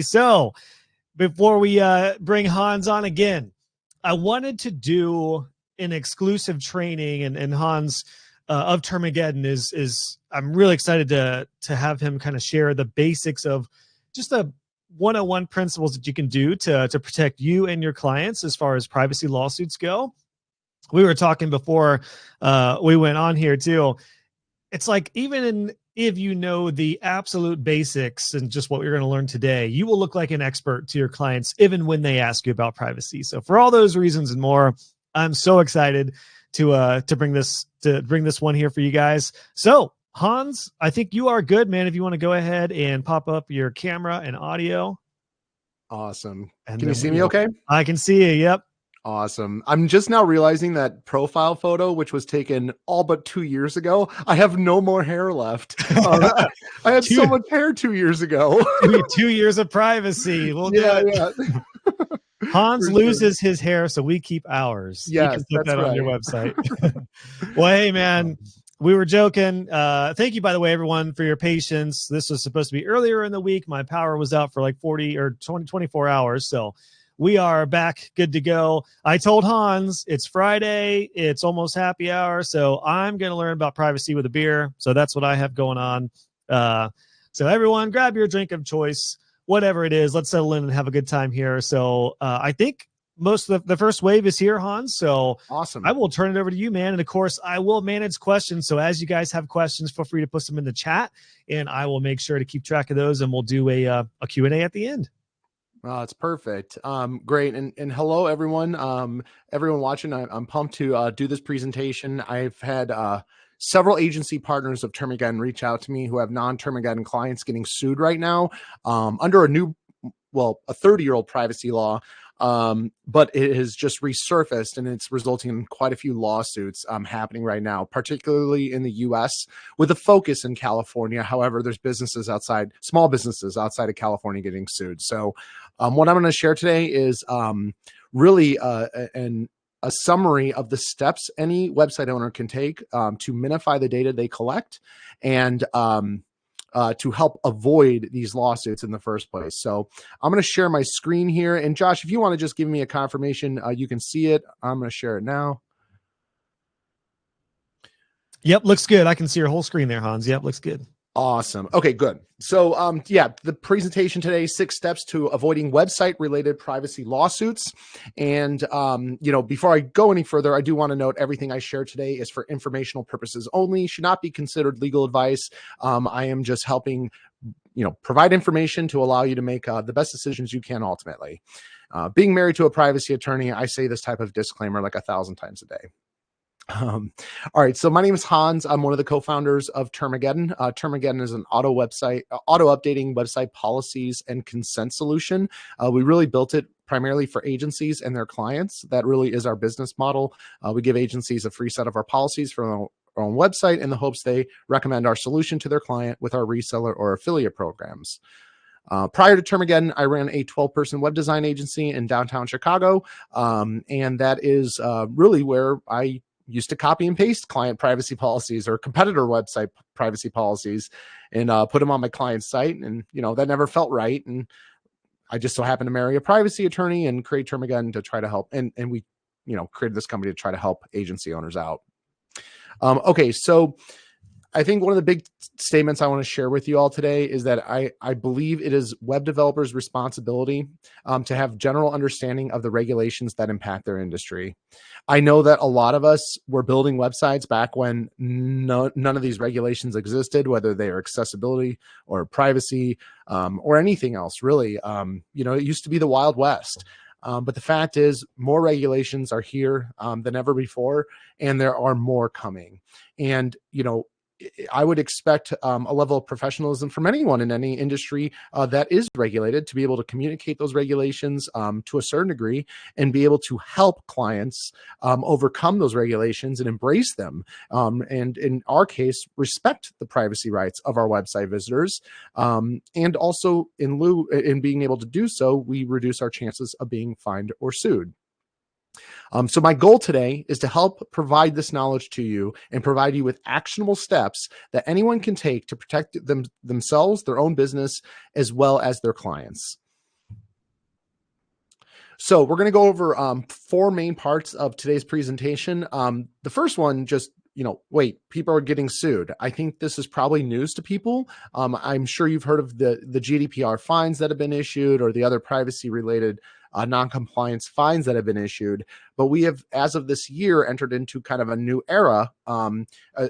So before we bring Hans on again, I wanted to do an exclusive training, and Hans of Termageddon is I'm really excited to have him kind of share the basics of just the 101 principles that you can do to protect you and your clients as far as privacy lawsuits go. We were talking before we went on here too. It's like, if you know the absolute basics and just what we're going to learn today, you will look like an expert to your clients, even when they ask you about privacy. So for all those reasons and more, I'm so excited to bring this one here for you guys. So Hans, I think you are good, man. If you want to go ahead and pop up your camera and audio. Awesome. Can you see me okay? I can see you. Yep. Awesome. I'm just now realizing that profile photo, which was taken all but 2 years ago, I have no more hair left. I had so much hair 2 years ago. 2 years of privacy. We'll do it. Hans loses his hair, so we keep ours. Yes, you can put that on your website. Well, hey, man, we were joking. Thank you, by the way, everyone, for your patience. This was supposed to be earlier in the week. My power was out for like 24 hours, so we are back, good to go. I told Hans it's Friday, it's almost happy hour, so I'm going to learn about privacy with a beer. So that's what I have going on. So everyone, grab your drink of choice, whatever it is. Let's settle in and have a good time here. So I think most of the first wave is here, Hans. So awesome. I will turn it over to you, man. And of course, I will manage questions. So as you guys have questions, feel free to put them in the chat, and I will make sure to keep track of those, and we'll do a Q&A at the end. Oh, it's perfect. Great. And hello, everyone. Everyone watching, I'm pumped to do this presentation. I've had several agency partners of Termageddon reach out to me who have non-Termageddon clients getting sued right now under a 30-year-old privacy law. But it has just resurfaced, and it's resulting in quite a few lawsuits happening right now, particularly in the US with a focus in California. However, there's small businesses outside of California getting sued. So what I'm going to share today is really a summary of the steps any website owner can take to minify the data they collect and to help avoid these lawsuits in the first place. So I'm going to share my screen here. And Josh, if you want to just give me a confirmation, you can see it. I'm going to share it now. Yep, looks good. I can see your whole screen there, Hans. Yep, looks good. Awesome. Okay, good. So yeah, the presentation today, 6 steps to avoiding website related privacy lawsuits. And before I go any further, I do want to note everything I share today is for informational purposes only, should not be considered legal advice. I am just helping, provide information to allow you to make the best decisions you can ultimately. Being married to a privacy attorney, I say this type of disclaimer like 1,000 times a day. All right. So my name is Hans. I'm one of the co-founders of Termageddon. Termageddon is an auto updating website policies and consent solution. We really built it primarily for agencies and their clients. That really is our business model. We give agencies a free set of our policies for our own website in the hopes they recommend our solution to their client with our reseller or affiliate programs. Prior to Termageddon, I ran a 12-person web design agency in downtown Chicago. And that is really where I used to copy and paste client privacy policies or competitor website privacy policies and put them on my client's site. And, that never felt right. And I just so happened to marry a privacy attorney and create Termageddon to try to help. And we, created this company to try to help agency owners out. Okay. So I think one of the big statements I want to share with you all today is that I believe it is web developers' responsibility to have general understanding of the regulations that impact their industry. I know that a lot of us were building websites back when none of these regulations existed, whether they are accessibility or privacy or anything else, really. It used to be the Wild West. But the fact is, more regulations are here than ever before, and there are more coming. And, I would expect a level of professionalism from anyone in any industry that is regulated to be able to communicate those regulations to a certain degree and be able to help clients overcome those regulations and embrace them. And in our case, respect the privacy rights of our website visitors. And also in being able to do so, we reduce our chances of being fined or sued. So my goal today is to help provide this knowledge to you and provide you with actionable steps that anyone can take to protect themselves, their own business, as well as their clients. So we're going to go over four main parts of today's presentation. The first one, just, wait, people are getting sued. I think this is probably news to people. I'm sure you've heard of the GDPR fines that have been issued or the other privacy related non-compliance fines that have been issued. But we have, as of this year, entered into kind of a new era,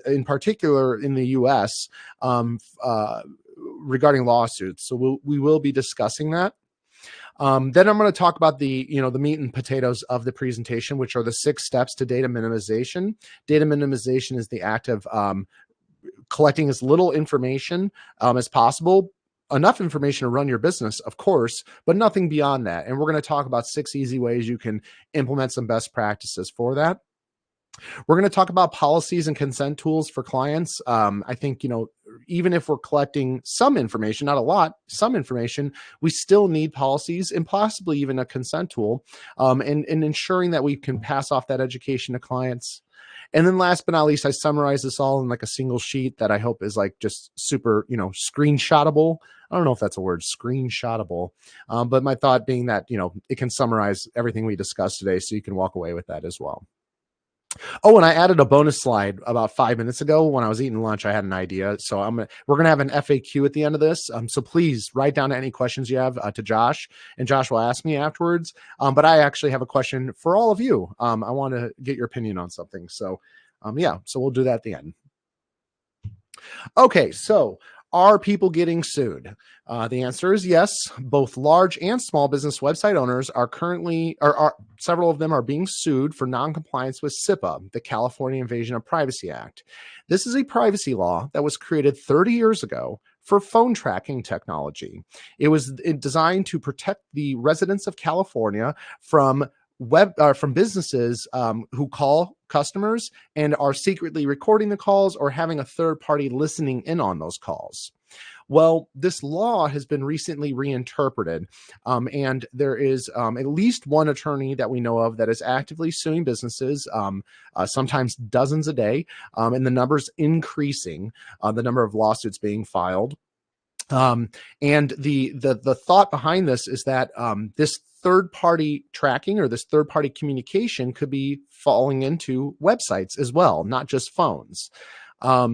in particular in the US, regarding lawsuits. So we will be discussing that. Then I'm going to talk about the meat and potatoes of the presentation, which are the 6 steps to data minimization. Data minimization is the act of collecting as little information as possible, enough information to run your business, of course, but nothing beyond that. And we're going to talk about 6 easy ways you can implement some best practices for that. We're going to talk about policies and consent tools for clients. I think, even if we're collecting some information, not a lot, some information, we still need policies and possibly even a consent tool, and ensuring that we can pass off that education to clients. And then last but not least, I summarize this all in like a single sheet that I hope is like just super, screenshotable. I don't know if that's a word, screenshotable. But my thought being that, it can summarize everything we discussed today, so you can walk away with that as well. Oh, and I added a bonus slide about 5 minutes ago when I was eating lunch. I had an idea. So we're going to have an FAQ at the end of this. So please write down any questions you have to Josh, and Josh will ask me afterwards. But I actually have a question for all of you. I want to get your opinion on something. So so we'll do that at the end. Okay, so are people getting sued? The answer is yes. Both large and small business website owners are currently, several of them are being sued for non-compliance with SIPA, the California Invasion of Privacy Act. This is a privacy law that was created 30 years ago for phone tracking technology. It was designed to protect the residents of California from businesses who call customers and are secretly recording the calls or having a third party listening in on those calls. Well, this law has been recently reinterpreted, and there is at least one attorney that we know of that is actively suing businesses, sometimes dozens a day, and the number's increasing, the number of lawsuits being filed. And the thought behind this is that this third-party tracking or this third-party communication could be falling into websites as well, not just phones. I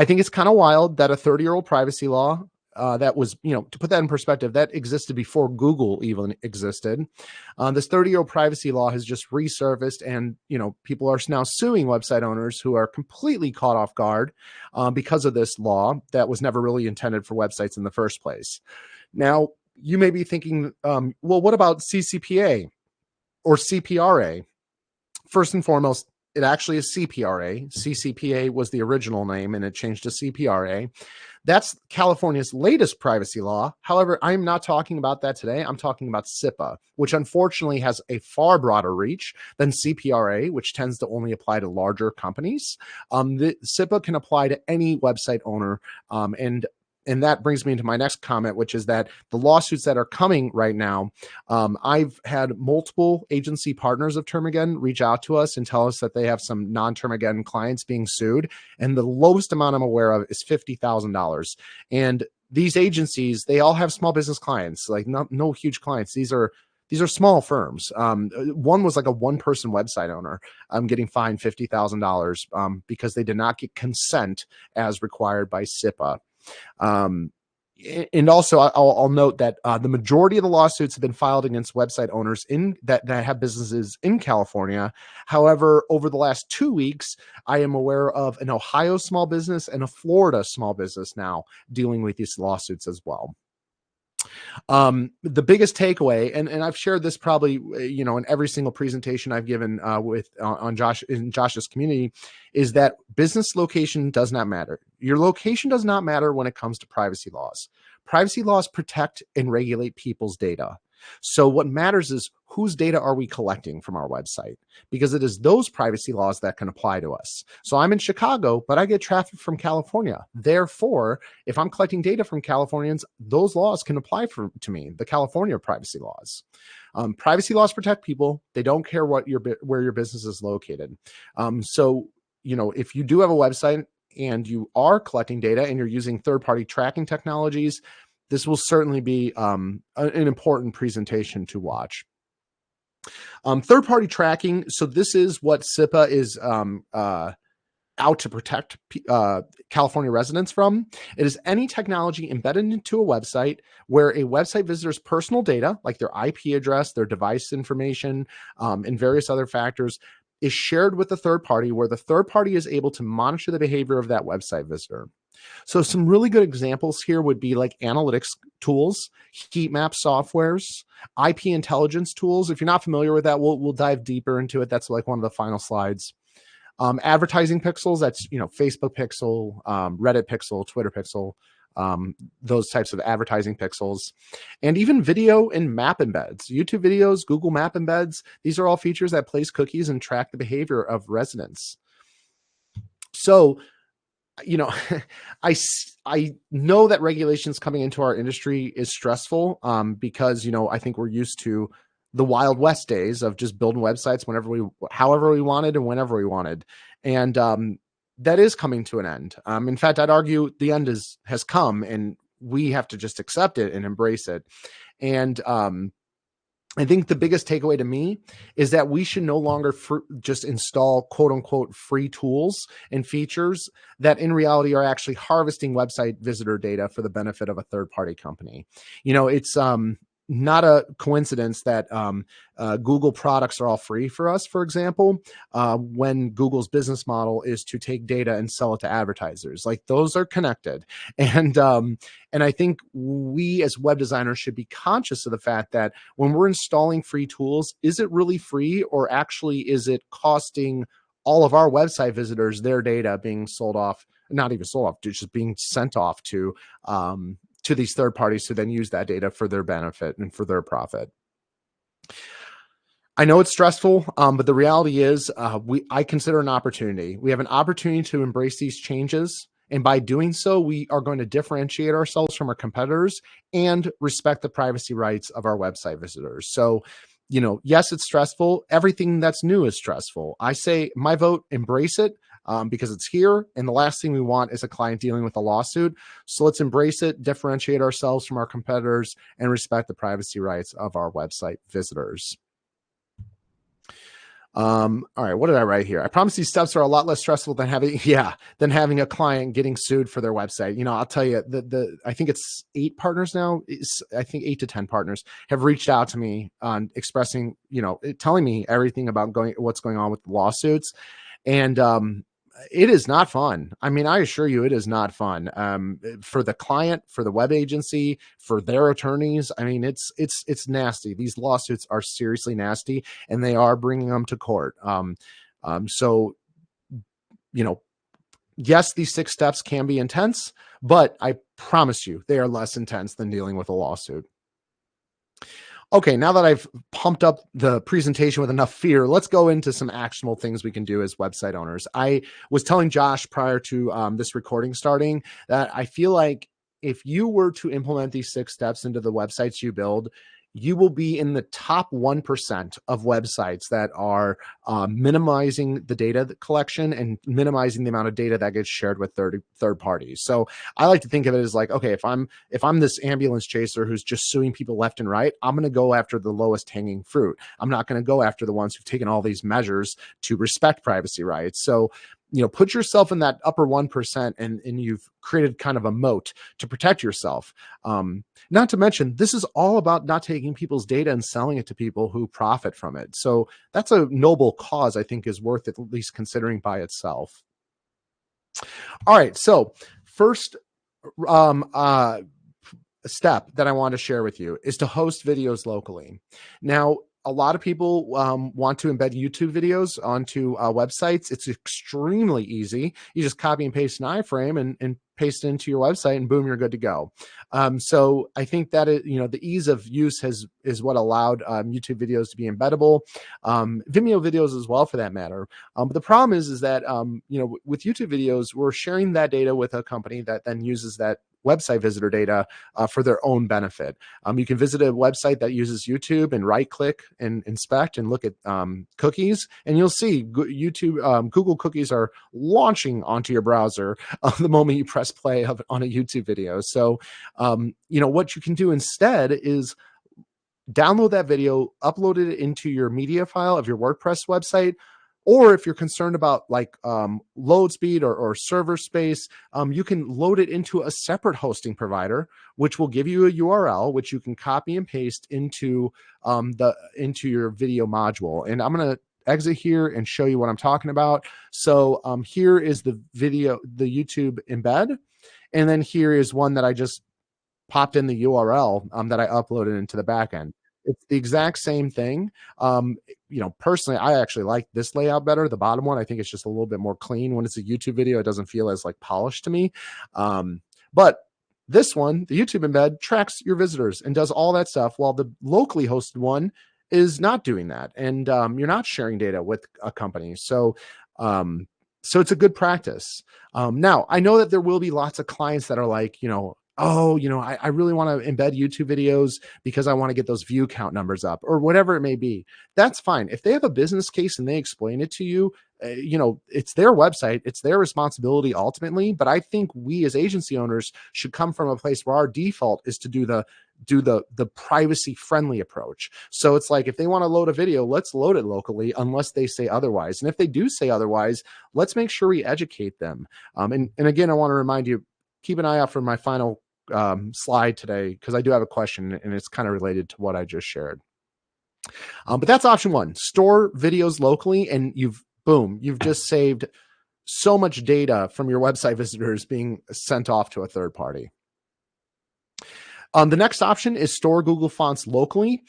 think it's kind of wild that a 30-year-old privacy law that was, to put that in perspective, that existed before Google even existed. This 30-year-old privacy law has just resurfaced, and, people are now suing website owners who are completely caught off guard because of this law that was never really intended for websites in the first place. Now, you may be thinking, well, what about CCPA or CPRA? First and foremost, it actually is CPRA. CCPA was the original name, and it changed to CPRA. That's California's latest privacy law. However, I'm not talking about that today. I'm talking about SIPA, which unfortunately has a far broader reach than CPRA, which tends to only apply to larger companies. The SIPA can apply to any website owner, and that brings me into my next comment, which is that the lawsuits that are coming right now, I've had multiple agency partners of Termageddon reach out to us and tell us that they have some non-Termageddon clients being sued. And the lowest amount I'm aware of is $50,000. And these agencies, they all have small business clients, like no huge clients. These are small firms. One was like a one-person website owner. I'm getting fined $50,000 because they did not get consent as required by SIPA. And also, I'll note that the majority of the lawsuits have been filed against website owners that have businesses in California. However, over the last 2 weeks, I am aware of an Ohio small business and a Florida small business now dealing with these lawsuits as well. The biggest takeaway, and I've shared this probably, in every single presentation I've given in Josh's community, is that business location does not matter. Your location does not matter when it comes to privacy laws. Privacy laws protect and regulate people's data. So what matters is whose data are we collecting from our website, because it is those privacy laws that can apply to us. So I'm in Chicago, but I get traffic from California. Therefore, if I'm collecting data from Californians, those laws can apply to me, the California privacy laws. Privacy laws protect people. They don't care where your business is located. So, if you do have a website and you are collecting data and you're using third-party tracking technologies, this will certainly be an important presentation to watch. Third-party tracking. So this is what SIPA is out to protect California residents from. It is any technology embedded into a website where a website visitor's personal data, like their IP address, their device information, and various other factors, is shared with the third party, where the third party is able to monitor the behavior of that website visitor. So some really good examples here would be like analytics tools, heat map softwares, IP intelligence tools. If you're not familiar with that, we'll dive deeper into it. That's like one of the final slides. Advertising pixels, that's, Facebook pixel, Reddit pixel, Twitter pixel, those types of advertising pixels, and even video and map embeds, YouTube videos, Google map embeds. These are all features that place cookies and track the behavior of residents. So, I know that regulations coming into our industry is stressful, because, I think we're used to the Wild West days of just building websites however we wanted and whenever we wanted. And that is coming to an end. In fact, I'd argue the end has come, and we have to just accept it and embrace it. And I think the biggest takeaway to me is that we should no longer just install quote unquote free tools and features that in reality are actually harvesting website visitor data for the benefit of a third party company. It's not a coincidence that Google products are all free for us, for example, when Google's business model is to take data and sell it to advertisers. Like, those are connected. And I think we as web designers should be conscious of the fact that when we're installing free tools, is it really free, or actually is it costing all of our website visitors their data being sold off, not even sold off, just being sent off to these third parties who then use that data for their benefit and for their profit. I know it's stressful, but the reality is I consider an opportunity. We have an opportunity to embrace these changes. And by doing so, we are going to differentiate ourselves from our competitors and respect the privacy rights of our website visitors. So, yes, it's stressful. Everything that's new is stressful. I say my vote, embrace it. Because it's here, and the last thing we want is a client dealing with a lawsuit. So let's embrace it, differentiate ourselves from our competitors, and respect the privacy rights of our website visitors. All right, what did I write here? I promise these steps are a lot less stressful than having a client getting sued for their website. I'll tell you, I think it's 8 partners now. I think 8 to 10 partners have reached out to me on expressing, telling me everything about what's going on with the lawsuits. And it is not fun. I mean, I assure you, it is not fun for the client, for the web agency, for their attorneys. I mean, it's nasty. These lawsuits are seriously nasty, and they are bringing them to court. So, yes, these 6 steps can be intense, but I promise you, they are less intense than dealing with a lawsuit. Okay, now that I've pumped up the presentation with enough fear, let's go into some actionable things we can do as website owners. I was telling Josh prior to this recording starting that I feel like if you were to implement these 6 steps into the websites you build, you will be in the top 1% of websites that are minimizing the data collection and minimizing the amount of data that gets shared with third parties. So I like to think of it as like, okay, if I'm this ambulance chaser who's just suing people left and right, I'm going to go after the lowest hanging fruit. I'm not going to go after the ones who've taken all these measures to respect privacy rights. So, put yourself in that upper 1%, and you've created kind of a moat to protect yourself. Not to mention, this is all about not taking people's data and selling it to people who profit from it. So that's a noble cause I think is worth at least considering by itself. All right. So first step that I want to share with you is to host videos locally. Now, a lot of people want to embed YouTube videos onto websites. It's extremely easy. You just copy and paste an iframe and paste it into your website, and boom, you're good to go. So I think that the ease of use is what allowed YouTube videos to be embeddable, Vimeo videos as well, for that matter. But the problem is that with YouTube videos, we're sharing that data with a company that then uses that website visitor data for their own benefit. You can visit a website that uses YouTube and right click and inspect and look at cookies, and you'll see Google cookies are launching onto your browser the moment you press play on a YouTube video. So, what you can do instead is download that video, upload it into your media file of your WordPress website. Or if you're concerned about like load speed or server space, you can load it into a separate hosting provider, which will give you a URL, which you can copy and paste into your video module. And I'm going to exit here and show you what I'm talking about. So here is the YouTube embed. And then here is one that I just popped in the URL that I uploaded into the backend. It's the exact same thing. Personally, I actually like this layout better. The bottom one, I think it's just a little bit more clean. When it's a YouTube video, it doesn't feel as like polished to me. But this one, the YouTube embed, tracks your visitors and does all that stuff, while the locally hosted one is not doing that. And you're not sharing data with a company. So it's a good practice. Now, I know that there will be lots of clients that are like, I really want to embed YouTube videos because I want to get those view count numbers up, or whatever it may be. That's fine. If they have a business case and they explain it to you, it's their website, it's their responsibility ultimately. But I think we as agency owners should come from a place where our default is to do the privacy friendly approach. So it's like, if they want to load a video, let's load it locally unless they say otherwise. And if they do say otherwise, let's make sure we educate them. And again, I want to remind you, keep an eye out for my final slide today, because I do have a question and it's kind of related to what I just shared. But that's option one: store videos locally, and you've just saved so much data from your website visitors being sent off to a third party. The next option is store Google Fonts locally.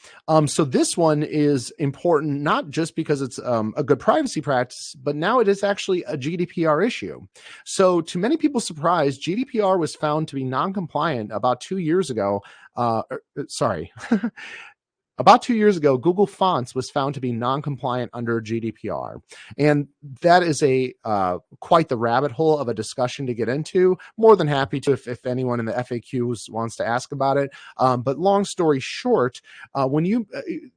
So this one is important, not just because it's a good privacy practice, but now it is actually a GDPR issue. So to many people's surprise, GDPR was found to be non-compliant about 2 years ago. About 2 years ago, Google Fonts was found to be non-compliant under GDPR. And that is quite the rabbit hole of a discussion to get into. More than happy to, if anyone in the FAQs wants to ask about it. But long story short, the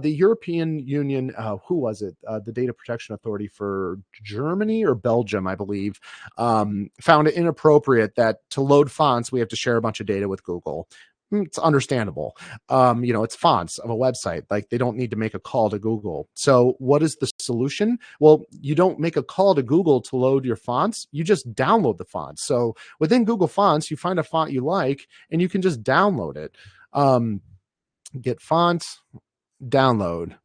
European Union, who was it? The Data Protection Authority for Germany or Belgium, I believe, found it inappropriate that to load fonts, we have to share a bunch of data with Google. It's understandable. It's fonts of a website. Like, they don't need to make a call to Google. So what is the solution? Well, you don't make a call to Google to load your fonts. You just download the fonts. So within Google Fonts, you find a font you like and you can just download it. Get fonts, download.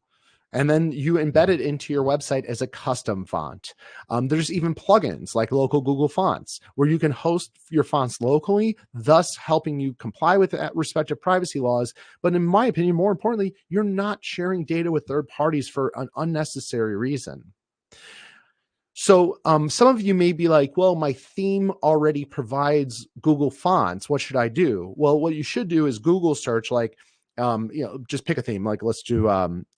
And then you embed it into your website as a custom font. There's even plugins like local Google Fonts, where you can host your fonts locally, thus helping you comply with respective privacy laws. But in my opinion, more importantly, you're not sharing data with third parties for an unnecessary reason. So some of you may be like, well, my theme already provides Google Fonts. What should I do? Well, what you should do is Google search, like, just pick a theme. Like, let's do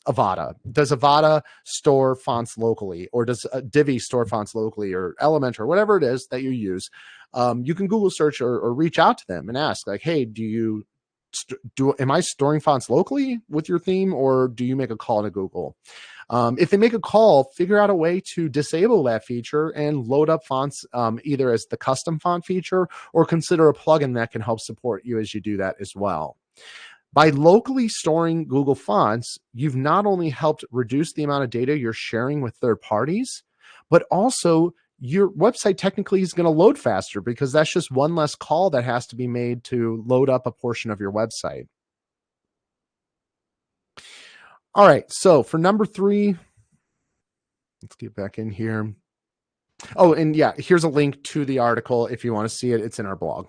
Avada. Does Avada store fonts locally, or does Divi store fonts locally, or Elementor, whatever it is that you use? You can Google search or reach out to them and ask, like, hey, am I storing fonts locally with your theme, or do you make a call to Google? If they make a call, figure out a way to disable that feature and load up fonts either as the custom font feature, or consider a plugin that can help support you as you do that as well. By locally storing Google Fonts, you've not only helped reduce the amount of data you're sharing with third parties, but also your website technically is going to load faster, because that's just one less call that has to be made to load up a portion of your website. All right, so for number 3, let's get back in here. Oh, and yeah, here's a link to the article if you want to see it. It's in our blog.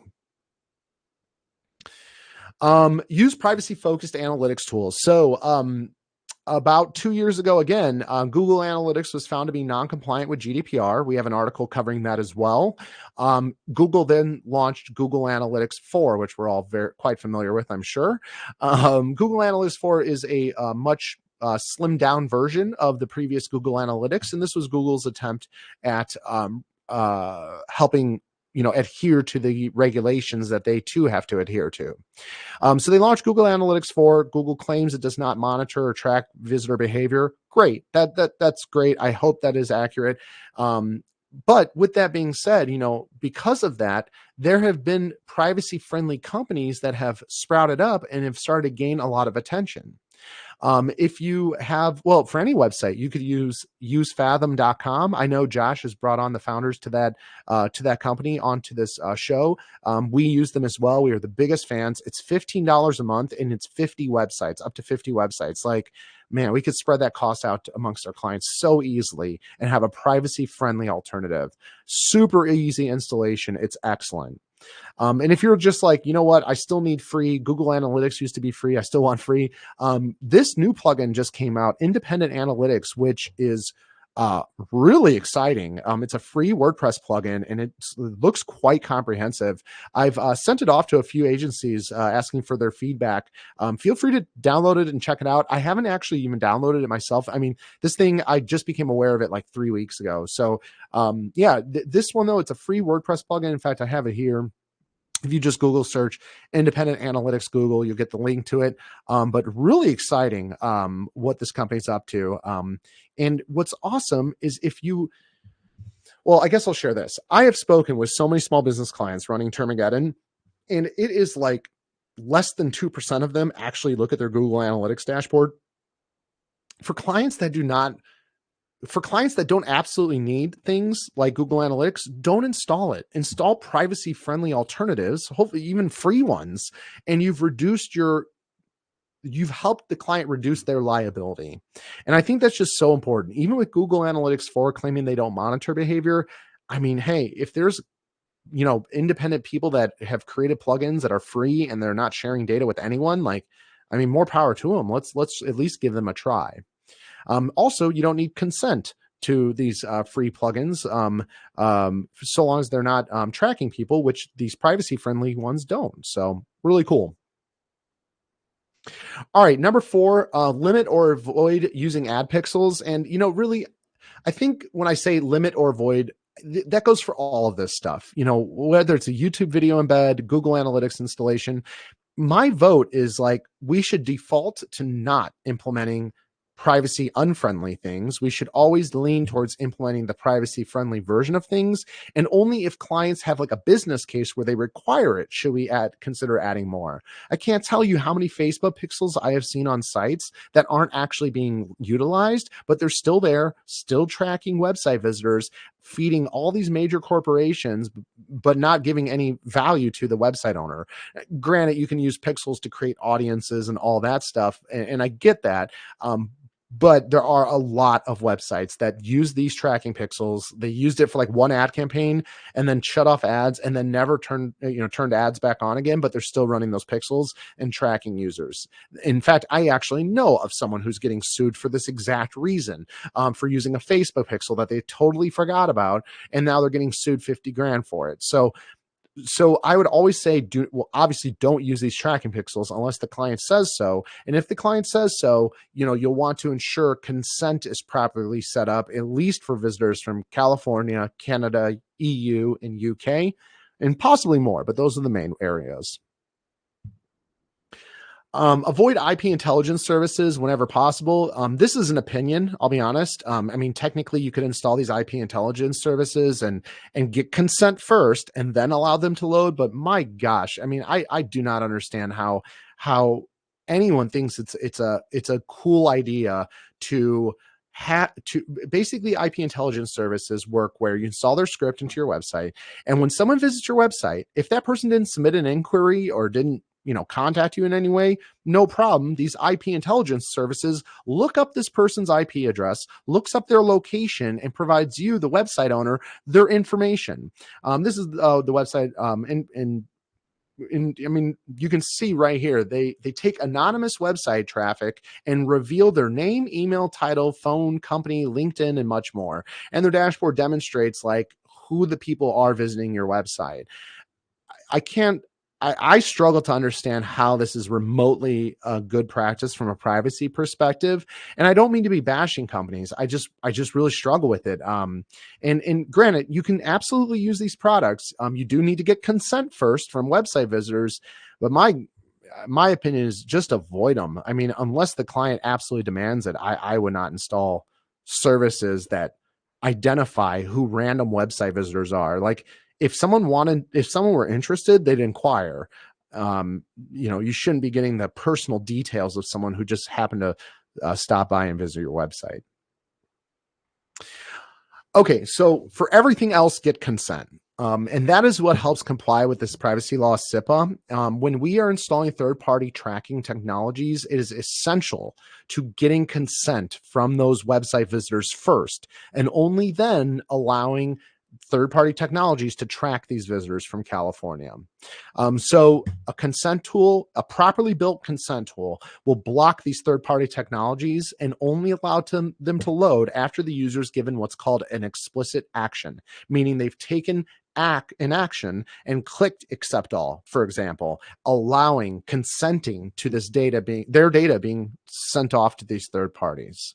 Use privacy-focused analytics tools. So about 2 years ago, again, Google Analytics was found to be non-compliant with GDPR. We have an article covering that as well. Google then launched Google Analytics 4, which we're all quite familiar with, I'm sure. Google Analytics 4 is a much slimmed down version of the previous Google Analytics, and this was Google's attempt at helping adhere to the regulations that they too have to adhere to. So they launched Google Analytics 4. Google claims it does not monitor or track visitor behavior. Great. That's great. I hope that is accurate. But with that being said, because of that, there have been privacy-friendly companies that have sprouted up and have started to gain a lot of attention. If you have, for any website, you could use usefathom.com. I know Josh has brought on the founders to that company onto this show. We use them as well. We are the biggest fans. It's $15 a month and it's 50 websites, up to 50 websites. Like, man, we could spread that cost out amongst our clients so easily and have a privacy-friendly alternative. Super easy installation. It's excellent. And if you're just like, you know what, I still need free. Google Analytics used to be free. I still want free. This new plugin just came out, Independent Analytics, which is really exciting. It's a free WordPress plugin and it looks quite comprehensive. I've sent it off to a few agencies asking for their feedback. Feel free to download it and check it out. I haven't actually even downloaded it myself. I mean, this thing, I just became aware of it like 3 weeks ago. So this one though, it's a free WordPress plugin. In fact, I have it here. If you just Google search Independent Analytics Google, you'll get the link to it. But really exciting what this company's up to. And what's awesome is I guess I'll share this. I have spoken with so many small business clients running Termageddon, and it is like less than 2% of them actually look at their Google Analytics dashboard. For clients that don't absolutely need things like Google Analytics, don't install it. Install privacy-friendly alternatives, hopefully even free ones, and you've helped the client reduce their liability. And I think that's just so important. Even with Google Analytics 4 claiming they don't monitor behavior, I mean, hey, if there's independent people that have created plugins that are free and they're not sharing data with anyone, more power to them. Let's at least give them a try. Also, you don't need consent to these free plugins, so long as they're not tracking people, which these privacy-friendly ones don't. So really cool. All right, number 4, limit or avoid using ad pixels. And, really, I think when I say limit or avoid, that goes for all of this stuff, whether it's a YouTube video embed, Google Analytics installation. My vote is we should default to not implementing privacy unfriendly things. We should always lean towards implementing the privacy friendly version of things. And only if clients have a business case where they require it, should we consider adding more. I can't tell you how many Facebook pixels I have seen on sites that aren't actually being utilized, but they're still there, still tracking website visitors, feeding all these major corporations, but not giving any value to the website owner. Granted, you can use pixels to create audiences and all that stuff. And I get that. But there are a lot of websites that use these tracking pixels. They used it for one ad campaign and then shut off ads and then never turned ads back on again, but they're still running those pixels and tracking users. In fact, I actually know of someone who's getting sued for this exact reason, for using a Facebook pixel that they totally forgot about. And now they're getting sued 50 grand for it. So I would always say, obviously don't use these tracking pixels unless the client says so. And if the client says so, you'll want to ensure consent is properly set up, at least for visitors from California, Canada, EU, and UK, and possibly more, but those are the main areas. Avoid IP intelligence services whenever possible. This is an opinion, I'll be honest. Technically you could install these IP intelligence services and get consent first and then allow them to load. But my gosh, I do not understand how anyone thinks it's a cool idea to basically IP intelligence services work where you install their script into your website. And when someone visits your website, if that person didn't submit an inquiry or didn't contact you in any way, no problem. These IP intelligence services look up this person's IP address, looks up their location, and provides you, the website owner, their information. This is the website, you can see right here, they take anonymous website traffic and reveal their name, email, title, phone, company, LinkedIn, and much more. And their dashboard demonstrates who the people are visiting your website. I can't I struggle to understand how this is remotely a good practice from a privacy perspective. And I don't mean to be bashing companies. I just really struggle with it. And granted, you can absolutely use these products. You do need to get consent first from website visitors, but my opinion is just avoid them. I mean, unless the client absolutely demands it, I would not install services that identify who random website visitors are. Like, if someone were interested, they'd inquire. You shouldn't be getting the personal details of someone who just happened to stop by and visit your website. Okay, so for everything else, get consent. And that is what helps comply with this privacy law, SIPA. When we are installing third-party tracking technologies, it is essential to getting consent from those website visitors first, and only then allowing third-party technologies to track these visitors from California. So a consent tool, a properly built consent tool, will block these third-party technologies and only allow them to load after the user's given what's called an explicit action, meaning they've taken an action and clicked accept all, for example, consenting to their data being sent off to these third parties.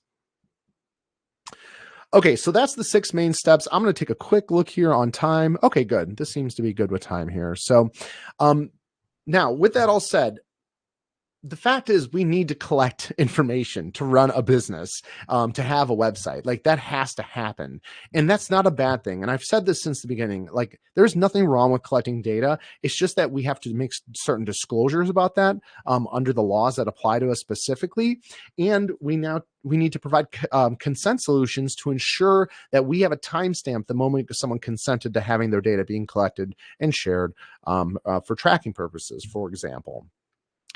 Okay, so that's the 6 main steps. I'm going to take a quick look here on time. Okay, good. This seems to be good with time here. So now, with that all said, the fact is we need to collect information to run a business, to have a website. Like, that has to happen. And that's not a bad thing. And I've said this since the beginning. Like, there's nothing wrong with collecting data. It's just that we have to make certain disclosures about that under the laws that apply to us specifically. And we need to provide consent solutions to ensure that we have a timestamp the moment someone consented to having their data being collected and shared for tracking purposes, for example.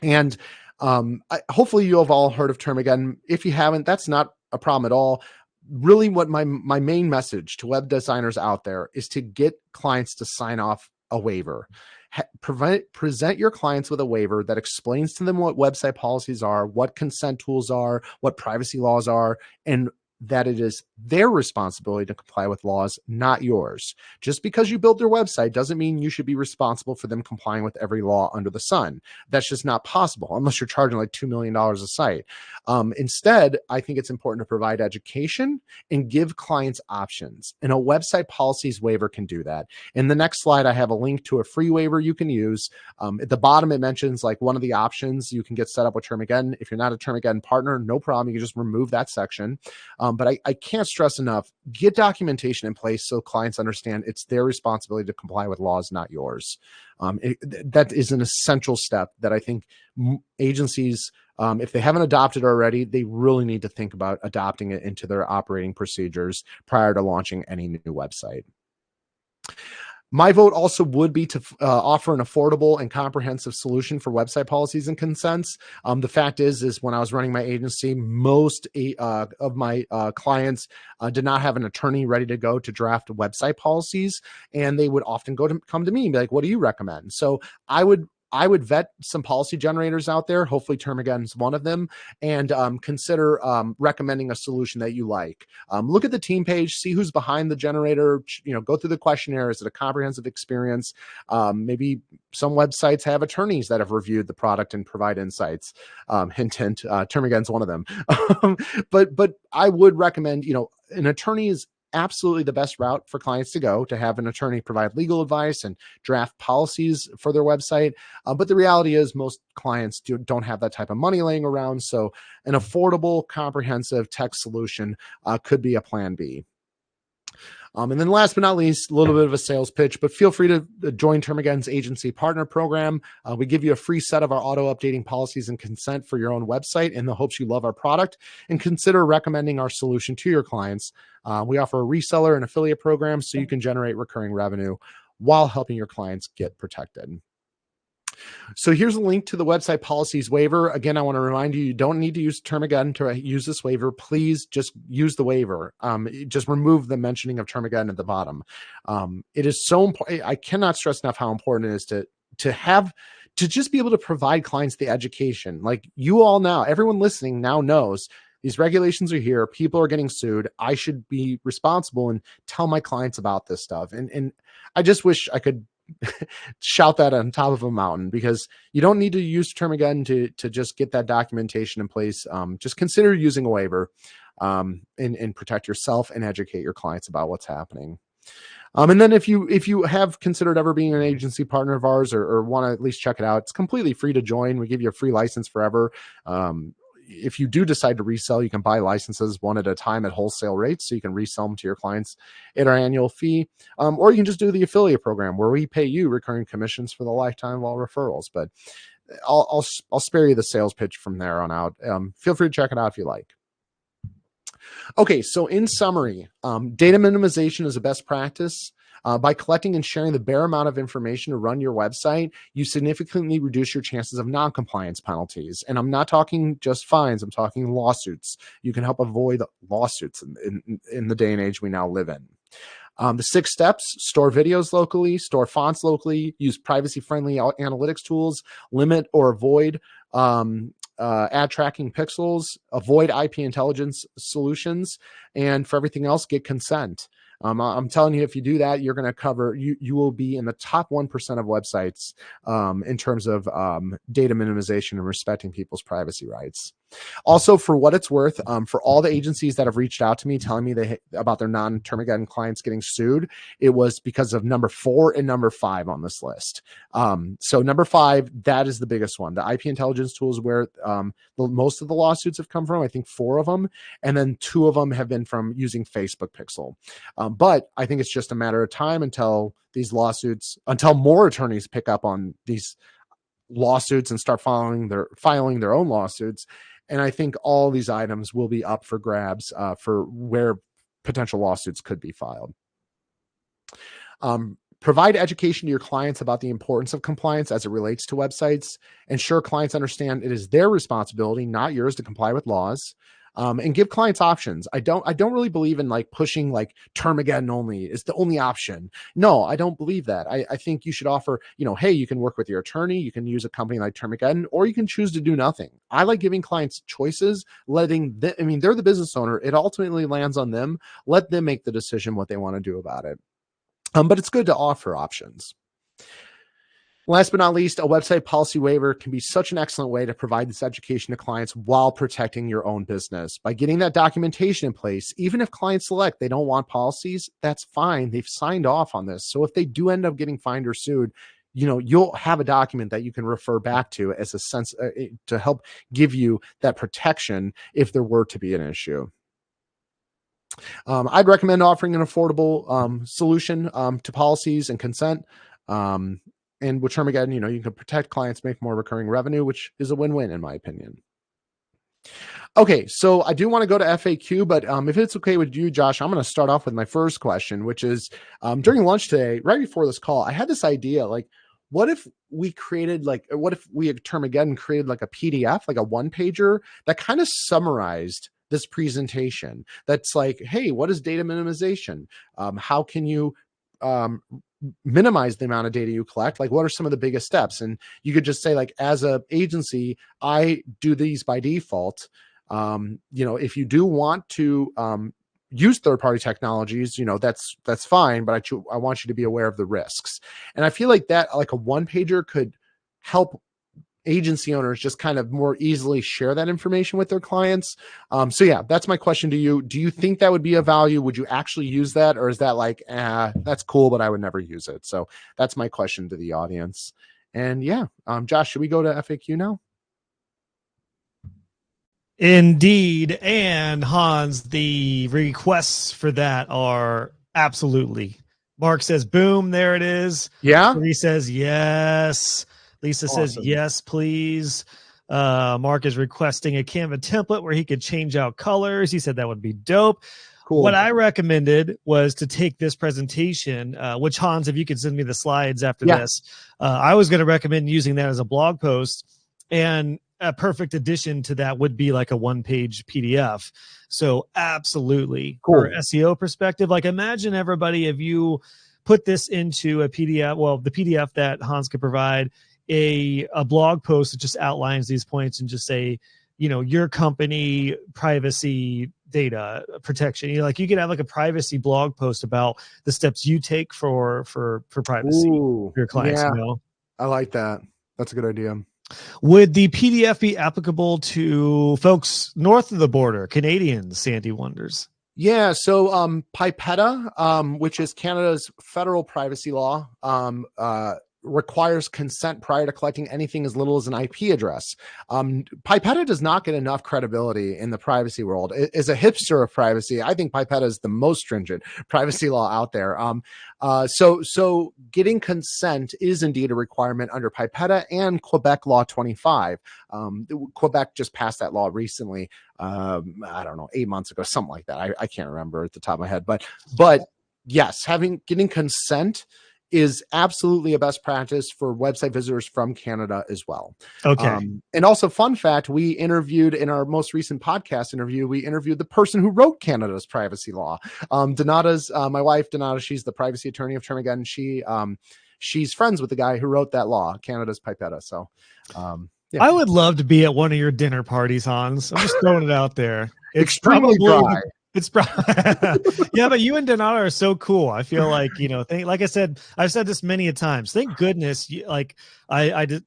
And hopefully you have all heard of Termageddon. If you haven't, that's not a problem at all. Really, what my main message to web designers out there is to get clients to sign off a waiver. Present your clients with a waiver that explains to them what website policies are, what consent tools are, what privacy laws are, and that it is their responsibility to comply with laws, not yours. Just because you build their website doesn't mean you should be responsible for them complying with every law under the sun. That's just not possible unless you're charging like $2 million a site. Instead, I think it's important to provide education and give clients options. And a website policies waiver can do that. In the next slide, I have a link to a free waiver you can use. At the bottom, it mentions like one of the options you can get set up with Termageddon. If you're not a Termageddon partner, no problem. You can just remove that section. But I can't stress enough, get documentation in place so clients understand it's their responsibility to comply with laws, not yours. That is an essential step that I think agencies, if they haven't adopted already, they really need to think about adopting it into their operating procedures prior to launching any new website. My vote also would be to offer an affordable and comprehensive solution for website policies and consents. The fact is when I was running my agency, most of my clients did not have an attorney ready to go to draft website policies, and they would often come to me and be like, "What do you recommend?" So I would vet some policy generators out there. Hopefully Termageddon is one of them, and consider recommending a solution that you like. Look at the team page, see who's behind the generator, go through the questionnaire. Is it a comprehensive experience? Maybe some websites have attorneys that have reviewed the product and provide insights. Hint, hint, Termageddon's one of them. But I would recommend, an attorney is absolutely the best route for clients to go, to have an attorney provide legal advice and draft policies for their website. But the reality is most clients don't have that type of money laying around. So an affordable, comprehensive tech solution could be a plan B. And then last but not least, a little bit of a sales pitch, but feel free to join Termageddon's agency partner program. We give you a free set of our auto updating policies and consent for your own website in the hopes you love our product and consider recommending our solution to your clients. We offer a reseller and affiliate program so you can generate recurring revenue while helping your clients get protected. So here's a link to the website policies waiver. Again, I want to remind you, you don't need to use Termageddon to use this waiver. Please just use the waiver. Just remove the mentioning of Termageddon at the bottom. It is so important. I cannot stress enough how important it is to just be able to provide clients the education. Like you all now, everyone listening now knows these regulations are here. People are getting sued. I should be responsible and tell my clients about this stuff. And I just wish I could shout that on top of a mountain, because you don't need to use Termageddon to just get that documentation in place. Just consider using a waiver and protect yourself and educate your clients about what's happening. And then if you have considered ever being an agency partner of ours, or want to at least check it out, it's completely free to join. We give you a free license forever. If you do decide to resell, you can buy licenses one at a time at wholesale rates, so you can resell them to your clients at our annual fee. Or you can just do the affiliate program, where we pay you recurring commissions for the lifetime of all referrals. But I'll spare you the sales pitch from there on out. Feel free to check it out if you like. Okay, so in summary, data minimization is a best practice. By collecting and sharing the bare amount of information to run your website, you significantly reduce your chances of non-compliance penalties. And I'm not talking just fines, I'm talking lawsuits. You can help avoid lawsuits in the day and age we now live in. The 6 steps: store videos locally, store fonts locally, use privacy-friendly analytics tools, limit or avoid ad tracking pixels, avoid IP intelligence solutions, and for everything else, get consent. I'm telling you, if you do that, you're going to cover, you will be in the top 1% of websites in terms of data minimization and respecting people's privacy rights. Also, for what it's worth, for all the agencies that have reached out to me telling me about their non-Termageddon clients getting sued, it was because of number 4 and number 5 on this list. So number 5, that is the biggest one. The IP intelligence tools, where most of the lawsuits have come from. I think 4 of them, and then 2 of them have been from using Facebook Pixel. But I think it's just a matter of time until these lawsuits, until more attorneys pick up on these lawsuits and start filing their own lawsuits. And I think all these items will be up for grabs for where potential lawsuits could be filed. Provide education to your clients about the importance of compliance as it relates to websites. Ensure clients understand it is their responsibility, not yours, to comply with laws. And give clients options. I don't really believe in like pushing like Termageddon only is the only option. No, I don't believe that. I think you should offer, hey, you can work with your attorney, you can use a company like Termageddon, or you can choose to do nothing. I like giving clients choices, they're the business owner. It ultimately lands on them. Let them make the decision what they want to do about it. But it's good to offer options. Last but not least, a website policy waiver can be such an excellent way to provide this education to clients while protecting your own business. By getting that documentation in place, even if clients select they don't want policies, that's fine. They've signed off on this. So if they do end up getting fined or sued, you'll have a document that you can refer back to as a sense to help give you that protection if there were to be an issue. I'd recommend offering an affordable solution to policies and consent. And with Termageddon, you can protect clients, make more recurring revenue, which is a win-win in my opinion. Okay, so I do want to go to FAQ, but if it's okay with you, Josh, I'm going to start off with my first question, which is during lunch today, right before this call, I had this idea, like, what if we at Termageddon created like a PDF, like a one-pager that kind of summarized this presentation? That's like, hey, what is data minimization? How can you minimize the amount of data you collect? Like, what are some of the biggest steps? And you could just say, like, as a agency, I do these by default. If you do want to use third-party technologies, that's fine, but I want you to be aware of the risks. And I feel like that, like a one-pager, could help agency owners just kind of more easily share that information with their clients. So yeah, that's my question to you. Do you think that would be of value? Would you actually use that? Or is that like, that's cool, but I would never use it? So that's my question to the audience. And yeah, Josh, should we go to FAQ now? Indeed. And Hans, the requests for that are absolutely. Mark says, boom, there it is. Yeah. He says, yes. Lisa Awesome. says, yes, please. Mark is requesting a Canva template where he could change out colors. He said that would be dope. Cool. What I recommended was to take this presentation, which Hans, if you could send me the slides after this, I was going to recommend using that as a blog post, and a perfect addition to that would be like a one-page PDF. So absolutely, cool. For SEO perspective, like imagine everybody, if you put this into a PDF, well, the PDF that Hans could provide, a blog post that just outlines these points and just say, your company privacy data protection. You could have like a privacy blog post about the steps you take for privacy Ooh, for your clients. yeah, I like that. That's a good idea. Would the PDF be applicable to folks north of the border, Canadians? Sandy wonders. Yeah, so Pipetta, which is Canada's federal privacy law, requires consent prior to collecting anything as little as an IP address. Pipetta does not get enough credibility in the privacy world. As a hipster of privacy, I think Pipetta is the most stringent privacy law out there. So getting consent is indeed a requirement under Pipetta and Quebec Law 25. Quebec just passed that law recently. I don't know, 8 months ago, something like that. I can't remember at the top of my head, but yes, getting consent is absolutely a best practice for website visitors from Canada as well. Okay. And also, fun fact, we interviewed in our most recent podcast interview, we interviewed the person who wrote Canada's privacy law. Donata's, my wife, Donata, she's the privacy attorney of Termageddon. She's friends with the guy who wrote that law, Canada's Pipetta. So, yeah. I would love to be at one of your dinner parties, Hans. I'm just throwing it out there. It's extremely dry. It's probably yeah, but you and Donata are so cool. I feel like, like I said, I've said this many a times. Thank goodness, I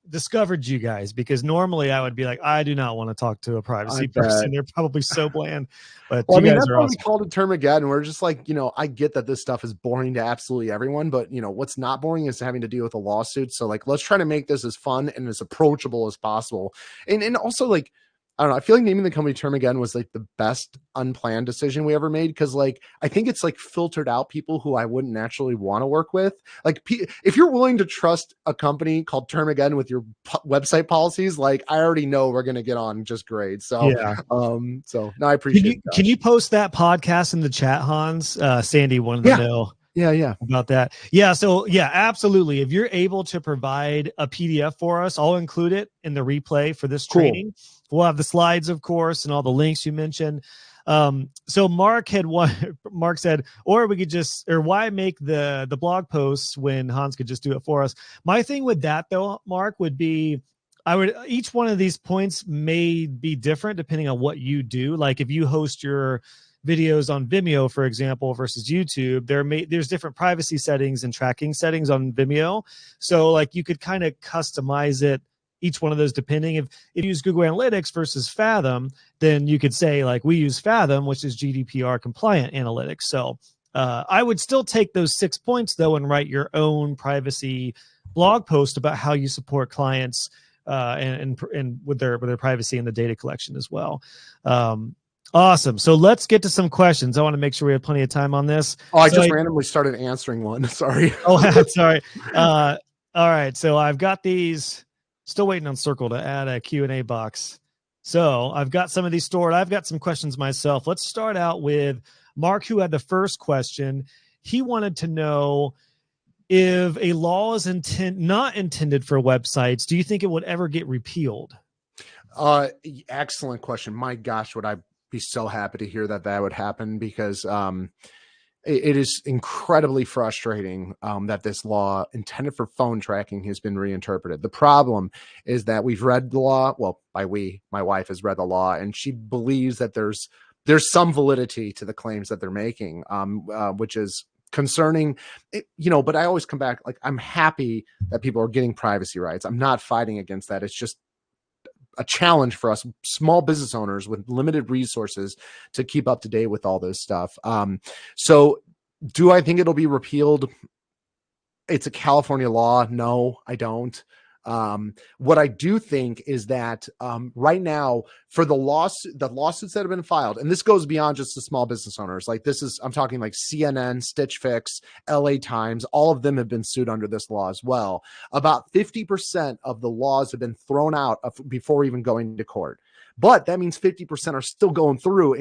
discovered you guys, because normally I would be like, I do not want to talk to a privacy person. They're probably so bland. But you guys that's are why awesome. We called it Termageddon. We're just like, I get that this stuff is boring to absolutely everyone, but what's not boring is having to deal with a lawsuit. So like, let's try to make this as fun and as approachable as possible. And also, like, I don't know, I feel like naming the company Termageddon was like the best unplanned decision we ever made, because like I think it's like filtered out people who I wouldn't naturally want to work with. Like, if you're willing to trust a company called Termageddon with your website policies, like I already know we're going to get on just great. So yeah. So no, I appreciate it. Can you post that podcast in the chat, Hans? Sandy wanted to know. Yeah. About that. Yeah. So yeah, absolutely. If you're able to provide a PDF for us, I'll include it in the replay for this training. We'll have the slides, of course, and all the links you mentioned. So Mark said, or we could just, or why make the blog posts when Hans could just do it for us? My thing with that though, Mark, would be, each one of these points may be different depending on what you do. Like if you host your videos on Vimeo, for example, versus YouTube, there's different privacy settings and tracking settings on Vimeo. So like you could kind of customize it, each one of those, depending if you use Google Analytics versus Fathom, then you could say like we use Fathom, which is GDPR compliant analytics. So I would still take those 6 points though and write your own privacy blog post about how you support clients and with their privacy and the data collection as well. Awesome. So let's get to some questions. I want to make sure we have plenty of time on this. I just randomly started answering one. Sorry. Sorry. All right. So I've got these. Still waiting on Circle to add a Q&A box. So I've got some of these stored. I've got some questions myself. Let's start out with Mark, who had the first question. He wanted to know, if a law is not intended for websites, do you think it would ever get repealed? Excellent question. My gosh, would I be so happy to hear that would happen, because it is incredibly frustrating that this law intended for phone tracking has been reinterpreted. The problem is that we've read the law. Well, my wife has read the law, and she believes that there's some validity to the claims that they're making, which is concerning, but I always come back, like, I'm happy that people are getting privacy rights. I'm not fighting against that. It's just a challenge for us small business owners with limited resources to keep up to date with all this stuff. So do I think it'll be repealed? It's a California law. No, I don't. What I do think is that right now, for the lawsuits that have been filed, and this goes beyond just the small business owners, like I'm talking like CNN, Stitch Fix, LA Times, all of them have been sued under this law as well. About 50% of the laws have been thrown out before even going to court. But that means 50% are still going through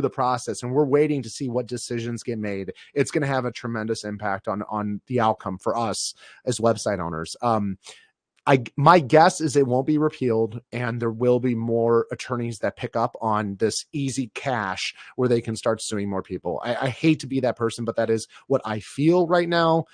the process, and we're waiting to see what decisions get made. It's going to have a tremendous impact on the outcome for us as website owners. My guess is it won't be repealed, and there will be more attorneys that pick up on this easy cash where they can start suing more people. I hate to be that person, but that is what I feel right now.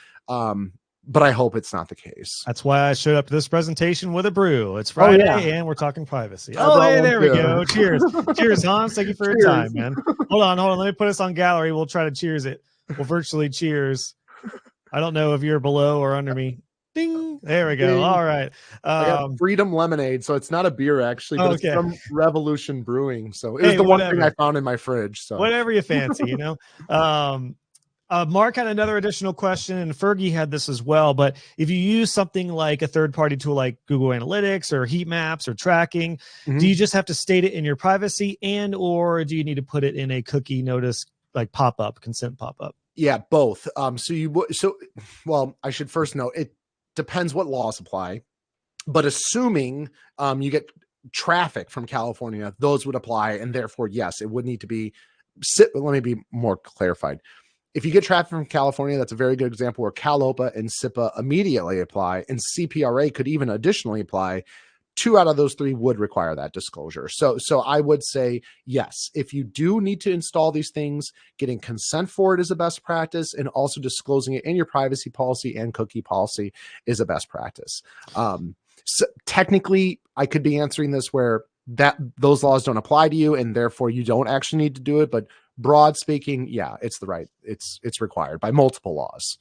but I hope it's not the case. That's why I showed up to this presentation with a brew. It's Friday, and we're talking privacy. Oh, hey, there we go. Cheers. Cheers, Hans. Thank you for your time, man. Hold on. Let me put us on gallery. We'll try to cheers it. We'll virtually cheers. I don't know if you're below or under me. Ding. There we go. Ding. All right. I got Freedom Lemonade, so it's not a beer actually, but it's from Revolution Brewing. So it was the one thing I found in my fridge. So whatever you fancy, you know. Mark had another additional question, and Fergie had this as well. But if you use something like a third-party tool like Google Analytics or heat maps or tracking, do you just have to state it in your privacy, or do you need to put it in a cookie notice like pop-up, consent pop-up? Yeah, both. Well, I should first note it depends what laws apply, but assuming you get traffic from California, those would apply, and therefore, yes, it would need to be. Let me be more clarified. If you get traffic from California, that's a very good example where CalOPA and SIPA immediately apply, and CPRA could even additionally apply. 2 out of those 3 would require that disclosure. So I would say, yes, if you do need to install these things, getting consent for it is a best practice, and also disclosing it in your privacy policy and cookie policy is a best practice. So technically, I could be answering this where those laws don't apply to you, and therefore you don't actually need to do it. But broad speaking, yeah, it's required by multiple laws.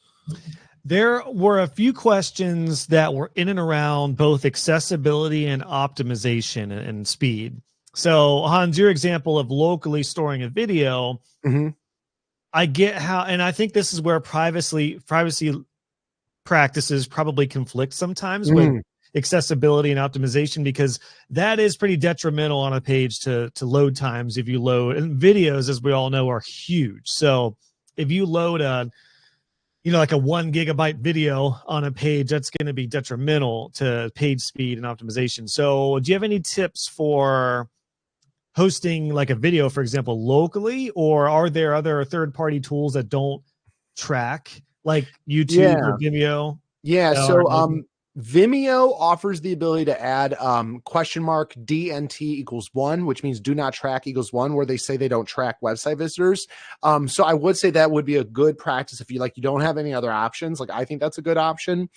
There were a few questions that were in and around both accessibility and optimization and speed. So Hans, your example of locally storing a video, I get how, and I think this is where privacy practices probably conflict sometimes with accessibility and optimization, because that is pretty detrimental on a page to load times. If you load, and videos, as we all know, are huge. So if you load like a 1 gigabyte video on a page, that's going to be detrimental to page speed and optimization. So do you have any tips for hosting like a video, for example, locally, or are there other third-party tools that don't track like YouTube or Vimeo? Yeah. So Vimeo offers the ability to add $DNT = 1, which means do not track = 1, where they say they don't track website visitors. So I would say that would be a good practice if you don't have any other options. Like, I think that's a good option.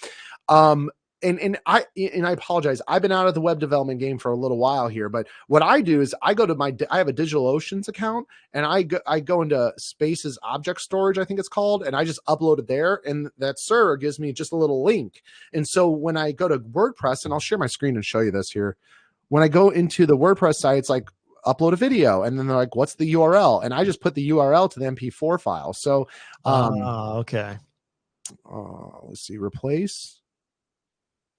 And I apologize. I've been out of the web development game for a little while here, but what I do is I go to I have a DigitalOcean's account, and I go into Spaces object storage, I think it's called, and I just upload it there, and that server gives me just a little link. And so when I go to WordPress, and I'll share my screen and show you this here, when I go into the WordPress site, it's like upload a video, and then they're like, what's the URL? And I just put the URL to the MP4 file. So okay. Let's see, replace.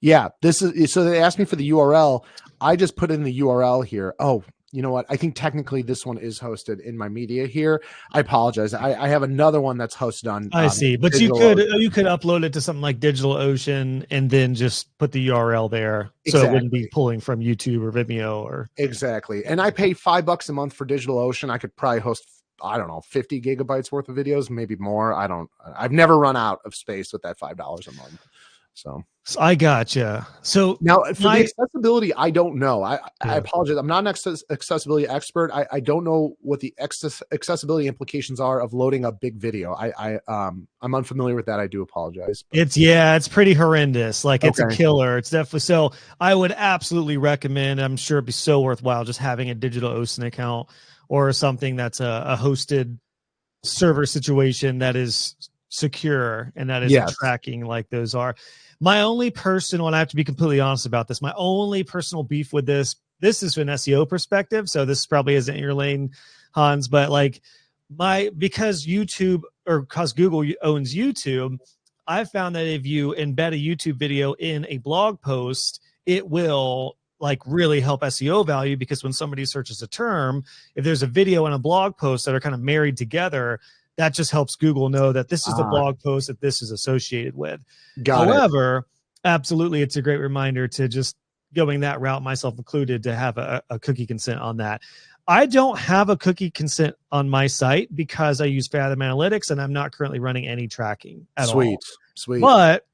Yeah, this is, so they asked me for the URL. I just put in the URL here. Oh, you know what? I think technically this one is hosted in my media here. I apologize. I have another one that's hosted on. I see, but you could upload it to something like DigitalOcean and then just put the URL there, so it wouldn't be pulling from YouTube or Vimeo or. Exactly, and I pay $5 a month for DigitalOcean. I could probably host, I don't know, 50 gigabytes worth of videos, maybe more. I've never run out of space with that $5 a month. So I gotcha. So now for the accessibility, I don't know. I apologize. I'm not an accessibility expert. I don't know what the accessibility implications are of loading a big video. I'm unfamiliar with that. I do apologize. It's pretty horrendous. Like, it's a killer. It's definitely, so I would absolutely recommend, I'm sure it'd be so worthwhile, just having a DigitalOcean account or something that's a hosted server situation that is secure and that is tracking like those are. My only personal, and I have to be completely honest about this, my only personal beef with this is from an SEO perspective, so this probably isn't your lane, Hans, but like because Google owns YouTube, I've found that if you embed a YouTube video in a blog post, it will like really help SEO value, because when somebody searches a term, if there's a video and a blog post that are kind of married together, that just helps Google know that this is the blog post that this is associated with. However, absolutely, it's a great reminder to just going that route, myself included, to have a cookie consent on that. I don't have a cookie consent on my site because I use Fathom Analytics, and I'm not currently running any tracking at all. Sweet. But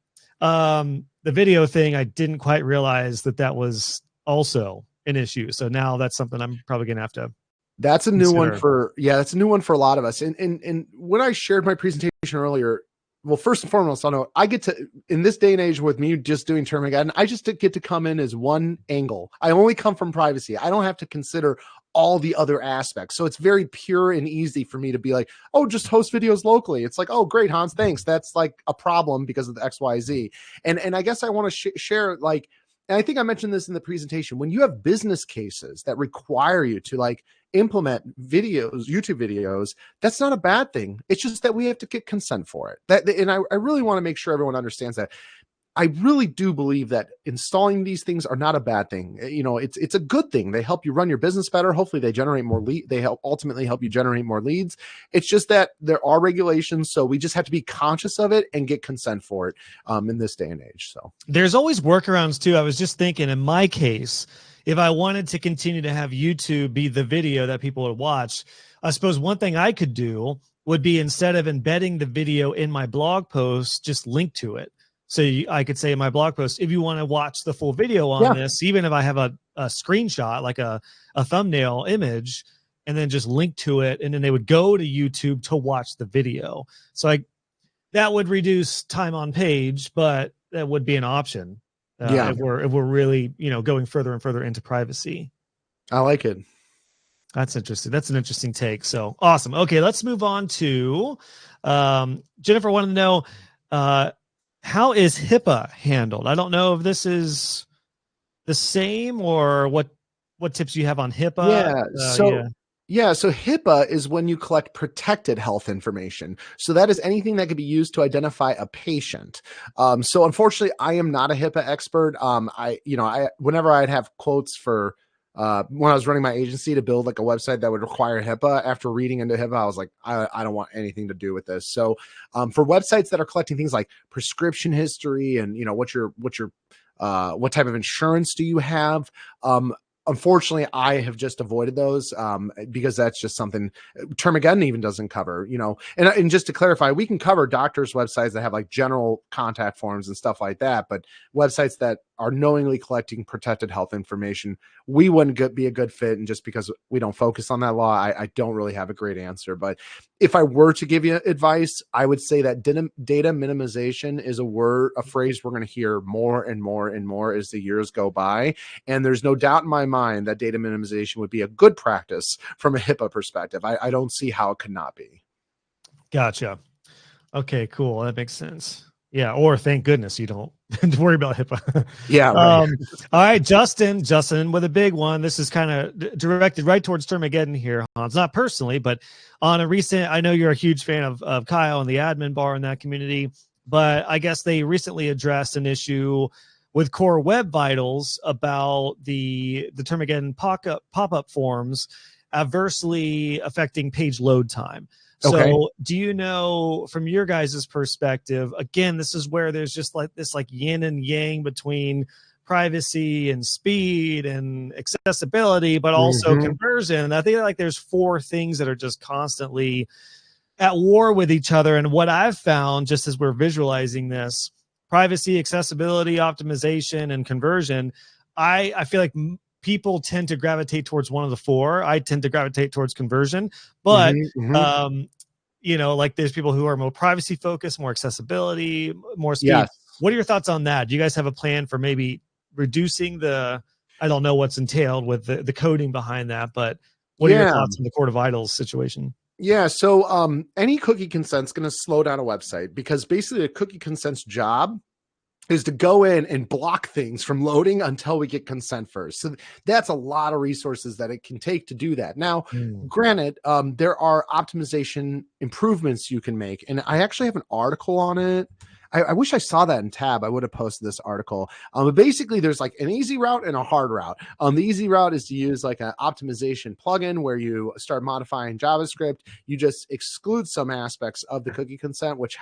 the video thing, I didn't quite realize that was also an issue. So now that's something I'm probably going to have to. That's a new one for, that's a new one for a lot of us. And when I shared my presentation earlier, well, first and foremost, I'll know I get to, in this day and age with me just doing Termageddon, I just get to come in as one angle. I only come from privacy. I don't have to consider all the other aspects. So it's very pure and easy for me to be like, oh, just host videos locally. It's like, oh, great, Hans, thanks. That's like a problem because of the XYZ. And I guess I want to share, like, and I think I mentioned this in the presentation, when you have business cases that require you to like implement videos, YouTube videos, that's not a bad thing. It's just that we have to get consent for it. And I really want to make sure everyone understands that. I really do believe that installing these things are not a bad thing. You know, it's a good thing. They help you run your business better. Hopefully they generate more lead. They ultimately help you generate more leads. It's just that there are regulations. So we just have to be conscious of it and get consent for it in this day and age. So there's always workarounds too. I was just thinking in my case, if I wanted to continue to have YouTube be the video that people would watch, I suppose one thing I could do would be, instead of embedding the video in my blog post, just link to it. So I could say in my blog post, if you want to watch the full video on this, even if I have a screenshot, like a thumbnail image, and then just link to it, and then they would go to YouTube to watch the video. So that would reduce time on page, but that would be an option if we're really, you know, going further and further into privacy. I like it. That's interesting. That's an interesting take. So awesome. Okay, let's move on to Jennifer wanted to know, how is HIPAA handled? I don't know if this is the same or what tips you have on HIPAA. So HIPAA is when you collect protected health information. So that is anything that could be used to identify a patient. So unfortunately, I am not a HIPAA expert. Whenever I'd have quotes for when I was running my agency to build like a website that would require HIPAA, after reading into HIPAA, I was like, I don't want anything to do with this. So for websites that are collecting things like prescription history and, you know, what type of insurance do you have? Unfortunately, I have just avoided those because that's just something Termageddon even doesn't cover, you know. And just to clarify, we can cover doctors' websites that have like general contact forms and stuff like that, but websites that are knowingly collecting protected health information, we wouldn't be a good fit. And just because we don't focus on that law, I don't really have a great answer. But if I were to give you advice, I would say that data minimization is a phrase we're going to hear more and more and more as the years go by. And there's no doubt in my mind that data minimization would be a good practice from a HIPAA perspective. I don't see how it could not be. Gotcha. Okay, cool. That makes sense. Yeah. Or thank goodness you don't worry about HIPAA. Yeah. Right. All right, Justin with a big one. This is kind of directed right towards Termageddon here, Hans. Not personally, but on a recent, I know you're a huge fan of Kyle and the admin bar in that community, but I guess they recently addressed an issue with Core Web Vitals about the Termageddon pop-up forms adversely affecting page load time. So do you know, from your guys' perspective, again, this is where there's just like this like yin and yang between privacy and speed and accessibility, but also conversion. I think like there's 4 things that are just constantly at war with each other. And what I've found, just as we're visualizing this, privacy, accessibility, optimization, and conversion, I feel like people tend to gravitate towards one of the 4. I tend to gravitate towards conversion, but you know, like there's people who are more privacy focused, more accessibility, more speed. Yes. What are your thoughts on that? Do you guys have a plan for maybe reducing I don't know what's entailed with the coding behind that, but what are your thoughts on the Core Vitals situation? Yeah. So any cookie consent's going to slow down a website, because basically a cookie consent's job is to go in and block things from loading until we get consent first. So that's a lot of resources that it can take to do that. Now, granted, there are optimization improvements you can make. And I actually have an article on it. I wish I saw that in Tab. I would have posted this article. But basically, there's like an easy route and a hard route. The easy route is to use like an optimization plugin where you start modifying JavaScript. You just exclude some aspects of the cookie consent, which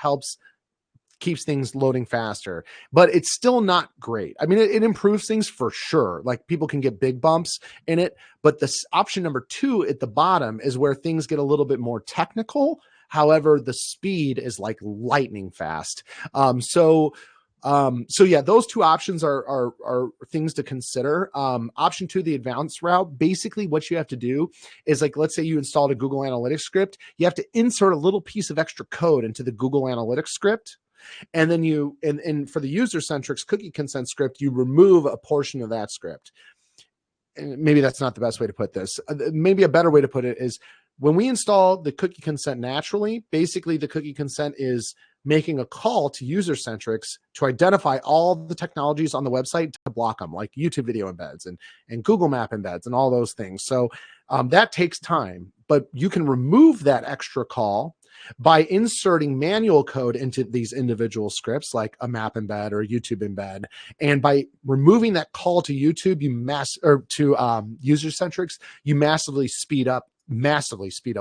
keeps things loading faster, but it's still not great. I mean, it improves things for sure. Like people can get big bumps in it, but this option number 2 at the bottom is where things get a little bit more technical. However, the speed is like lightning fast. So So yeah, those two options are things to consider. Option 2, the advanced route. Basically what you have to do is, like, let's say you installed a Google Analytics script, you have to insert a little piece of extra code into the Google Analytics script. And then and for the user-centric cookie consent script, you remove a portion of that script. And maybe that's not the best way to put this. Maybe a better way to put it is, when we install the cookie consent naturally, basically the cookie consent is making a call to user-centrics to identify all the technologies on the website to block them, like YouTube video embeds and Google Map embeds and all those things. So that takes time, but you can remove that extra call by inserting manual code into these individual scripts, like a map embed or a YouTube embed. And by removing that call to YouTube, user-centrics, you massively speed up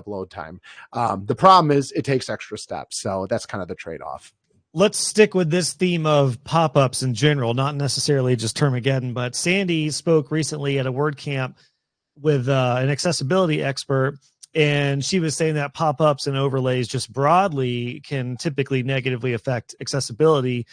load time. The problem is it takes extra steps. So that's kind of the trade-off. Let's stick with this theme of pop-ups in general, not necessarily just Termageddon, but Sandy spoke recently at a WordCamp with an accessibility expert, and she was saying that pop-ups and overlays just broadly can typically negatively affect accessibility,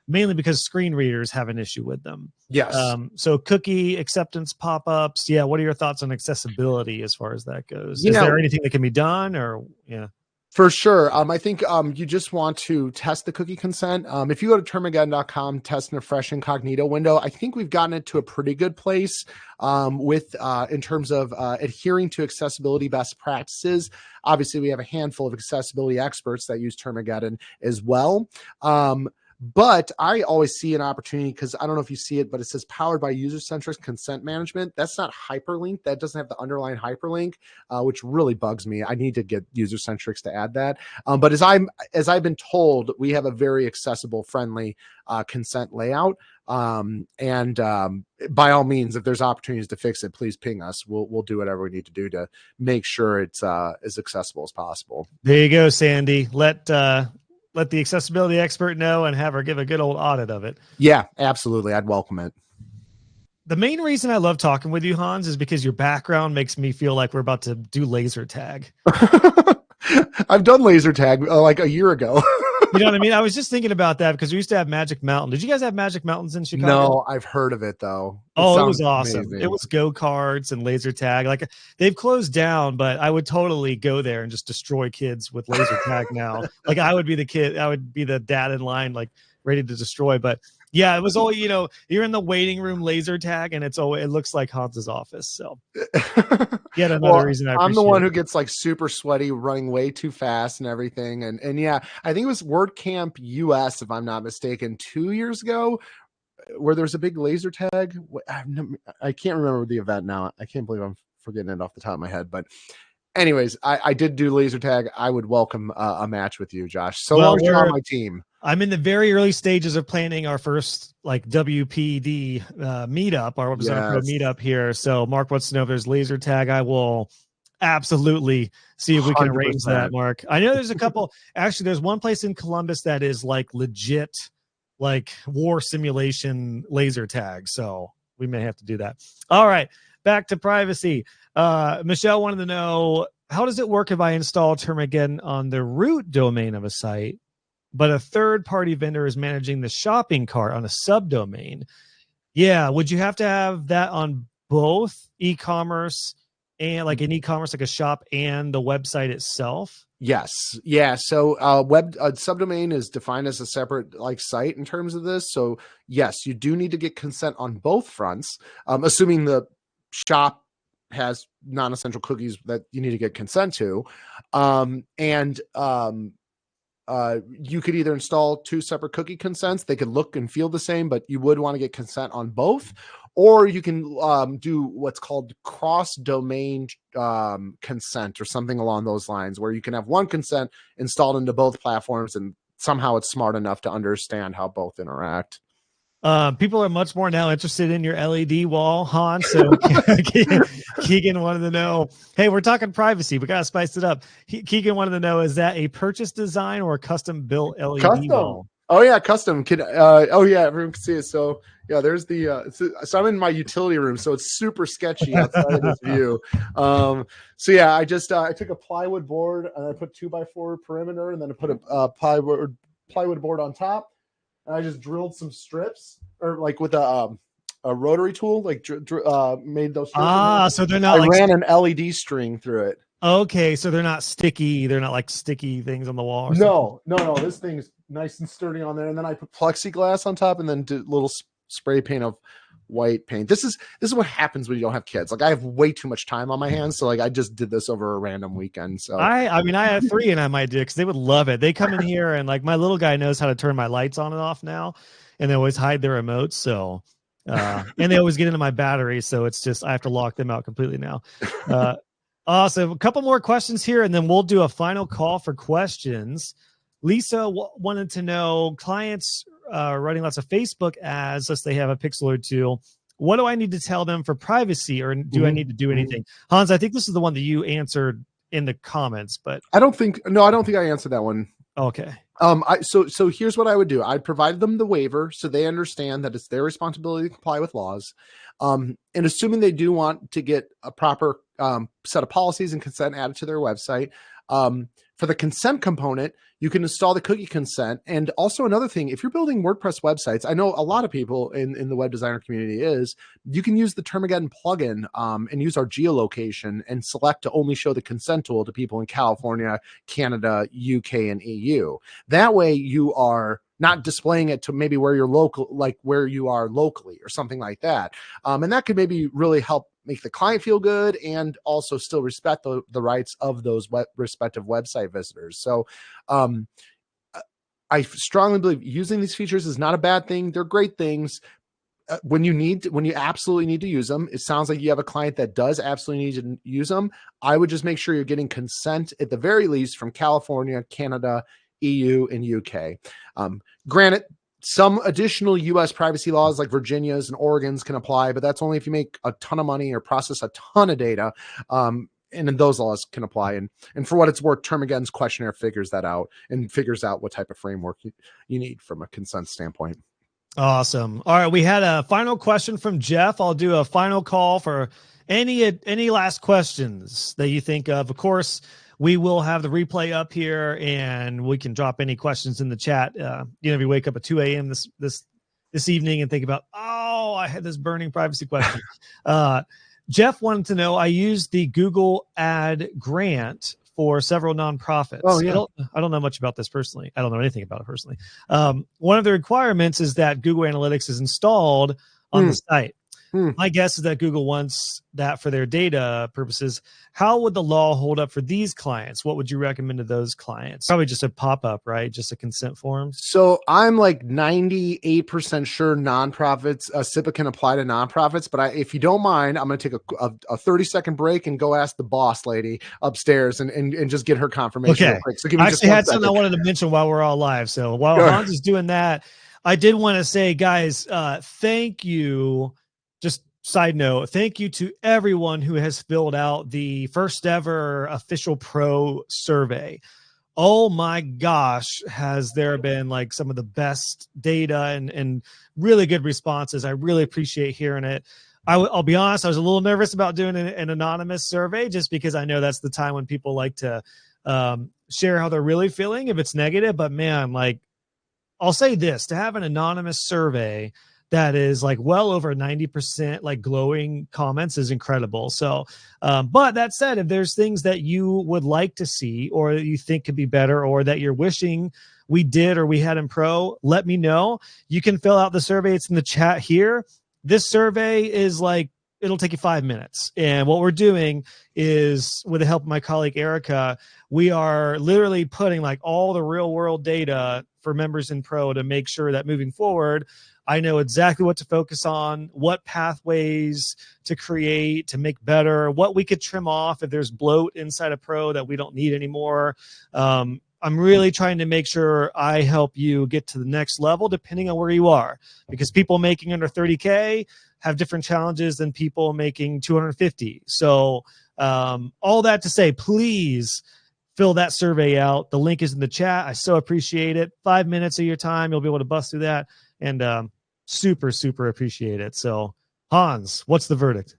mainly because screen readers have an issue with them. Yes. So cookie acceptance pop-ups. Yeah. What are your thoughts on accessibility as far as that goes? Is there anything that can be done, or yeah? For sure. I think you just want to test the cookie consent. If you go to termageddon.com, test in a fresh incognito window, I think we've gotten it to a pretty good place in terms of adhering to accessibility best practices. Obviously, we have a handful of accessibility experts that use Termageddon as well. But I always see an opportunity, because I don't know if you see it, but it says powered by user-centric consent management. That's not hyperlinked. That doesn't have the underlying hyperlink, which really bugs me. I need to get user-centrics to add that. But as I've been told, we have a very accessible, friendly consent layout. And by all means, if there's opportunities to fix it, please ping us. We'll do whatever we need to do to make sure it's as accessible as possible. There you go, Sandy. Let the accessibility expert know and have her give a good old audit of it. Yeah, absolutely. I'd welcome it. The main reason I love talking with you, Hans, is because your background makes me feel like we're about to do laser tag. I've done laser tag like a year ago. You know what I mean? I was just thinking about that because we used to have Magic Mountain. Did you guys have Magic Mountains in Chicago? No, I've heard of it though. It was awesome. Amazing. It was go-karts and laser tag. Like, they've closed down, but I would totally go there and just destroy kids with laser tag now. Like, I would be the kid, I would be the dad in line, like ready to destroy. But yeah, it was all, you're in the waiting room laser tag, and it looks like Hans's office. So yet another reason I'm the one who gets like super sweaty, running way too fast and everything. And yeah, I think it was WordCamp US, if I'm not mistaken, 2 years ago, where there's a big laser tag. I can't remember the event now. I can't believe I'm forgetting it off the top of my head. But anyways, I did do laser tag. I would welcome a match with you, Josh. So long as you're on my team. I'm in the very early stages of planning our first like WPD meetup, our Pro meetup here. So Mark wants to know if there's laser tag. I will absolutely see if we can arrange 100%. That, Mark. I know there's a couple. Actually, there's one place in Columbus that is like legit, like war simulation laser tag. So we may have to do that. All right, back to privacy. Michelle wanted to know, how does it work if I install Termageddon on the root domain of a site, but a third-party vendor is managing the shopping cart on a subdomain? Yeah, would you have to have that on both e-commerce and like an e-commerce, like a shop, and the website itself? Yes. Yeah. So subdomain is defined as a separate like site in terms of this. So yes, you do need to get consent on both fronts, assuming the shop has non-essential cookies that you need to get consent to. You could either install two separate cookie consents. They could look and feel the same, but you would want to get consent on both. Or you can do what's called cross-domain consent or something along those lines, where you can have one consent installed into both platforms, and somehow it's smart enough to understand how both interact. People are much more now interested in your LED wall, Hans. So Keegan wanted to know, hey, we're talking privacy. We got to spice it up. Keegan wanted to know, is that a purchase design or a custom built LED wall? Oh yeah, custom. Oh yeah, everyone can see it. So yeah, there's the. So I'm in my utility room, so it's super sketchy outside of this view. So yeah, I just I took a plywood board and I put 2x4 perimeter, and then I put a plywood board on top. and I just drilled some strips, or like with a rotary tool, like made those strips. Ah, so they're I not like ran an LED string through it. okay, so they're not sticky. They're not like sticky things on the wall or something. No. This thing is nice and sturdy on there. And then I put plexiglass on top, and then did little spray paint of white paint. This is what happens when you don't have kids. Like I have way too much time on my hands, so like I just did this over a random weekend. So I mean I have 3 and I might do because they would love it. They come in here and like my little guy knows how to turn my lights on and off now, and they always hide their remotes. So and they always get into my battery, so it's just I have to lock them out completely now. Awesome. A couple more questions here, and then we'll do a final call for questions. Lisa wanted to know clients running lots of Facebook ads, unless they have a pixel or two. What do I need to tell them for privacy, or do I need to do anything? Hans, I think this is the one that you answered in the comments, but I don't think I answered that one. Okay. So here's what I would do. I'd provide them the waiver so they understand that it's their responsibility to comply with laws. And assuming they do want to get a proper set of policies and consent added to their website, for the consent component, you can install the cookie consent. And also another thing, if you're building WordPress websites, I know a lot of people in the web designer community you can use the Termageddon plugin and use our geolocation and select to only show the consent tool to people in California, Canada, UK, and EU. That way you are not displaying it to maybe where you're local, like where you are locally or something like that. And that could maybe really help make the client feel good and also still respect the rights of those respective website visitors. So I strongly believe using these features is not a bad thing. They're great things. When you absolutely need to use them, it sounds like you have a client that does absolutely need to use them. I would just make sure you're getting consent at the very least from California, Canada, EU, and UK. Granted, some additional U.S. privacy laws like Virginia's and Oregon's can apply, but that's only if you make a ton of money or process a ton of data. And then those laws can apply. And for what it's worth, Termageddon's questionnaire figures that out and figures out what type of framework you need from a consent standpoint. Awesome. All right, we had a final question from Jeff. I'll do a final call for any last questions that you think of. Of course, we will have the replay up here, and we can drop any questions in the chat. If you wake up at 2 a.m. this evening and think about, oh, I had this burning privacy question. Jeff wanted to know, I used the Google Ad grant for several nonprofits. Oh, yeah. I don't know much about this personally. I don't know anything about it personally. One of the requirements is that Google Analytics is installed on the site. My guess is that Google wants that for their data purposes. How would the law hold up for these clients? What would you recommend to those clients? Probably just a pop-up, right? Just a consent form. So I'm like 98% sure nonprofits, SIPA can apply to nonprofits, but if you don't mind, I'm going to take a 30-second break and go ask the boss lady upstairs and just get her confirmation real quick. So give me just 1 second. I actually had something I wanted to mention while we're all live. So while Hans is doing that, I did want to say, guys, thank you. Just side note, thank you to everyone who has filled out the first ever official pro survey. Oh my gosh, has there been like some of the best data and really good responses. I really appreciate hearing it. I'll be honest, I was a little nervous about doing an anonymous survey just because I know that's the time when people like to share how they're really feeling if it's negative. But man, like I'll say this, to have an anonymous survey that is like well over 90% like glowing comments is incredible. So, but that said, if there's things that you would like to see or you think could be better or that you're wishing we did or we had in pro, let me know. You can fill out the survey. It's in the chat here. This survey is like, it'll take you 5 minutes. And what we're doing is, with the help of my colleague, Erica, we are literally putting like all the real world data for members in pro to make sure that moving forward, I know exactly what to focus on, what pathways to create to make better, what we could trim off if there's bloat inside a pro that we don't need anymore. I'm really trying to make sure I help you get to the next level depending on where you are, because people making under 30K have different challenges than people making 250. So all that to say, please fill that survey out. The link is in the chat. I so appreciate it. 5 minutes of your time, you'll be able to bust through that. And super, super appreciate it. So Hans, what's the verdict?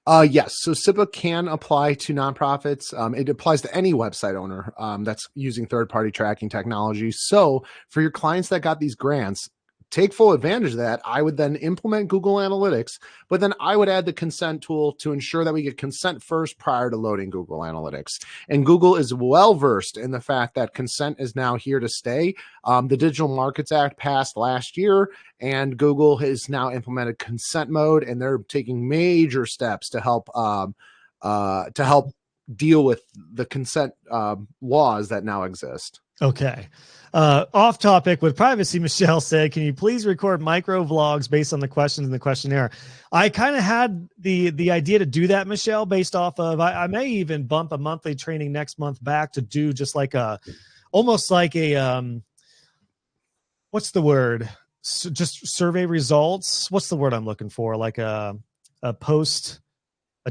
Yes. So SIPA can apply to nonprofits. It applies to any website owner that's using third-party tracking technology. So for your clients that got these grants, take full advantage of that, I would then implement Google Analytics, but then I would add the consent tool to ensure that we get consent first prior to loading Google Analytics. And Google is well versed in the fact that consent is now here to stay. The Digital Markets Act passed last year, and Google has now implemented consent mode, and they're taking major steps to help deal with the consent laws that now exist. Okay. Off topic with privacy, Michelle said, can you please record micro vlogs based on the questions in the questionnaire? I kind of had the idea to do that, Michelle, based off of, I may even bump a monthly training next month back to do just like almost like a, what's the word? Just survey results. What's the word I'm looking for? Like a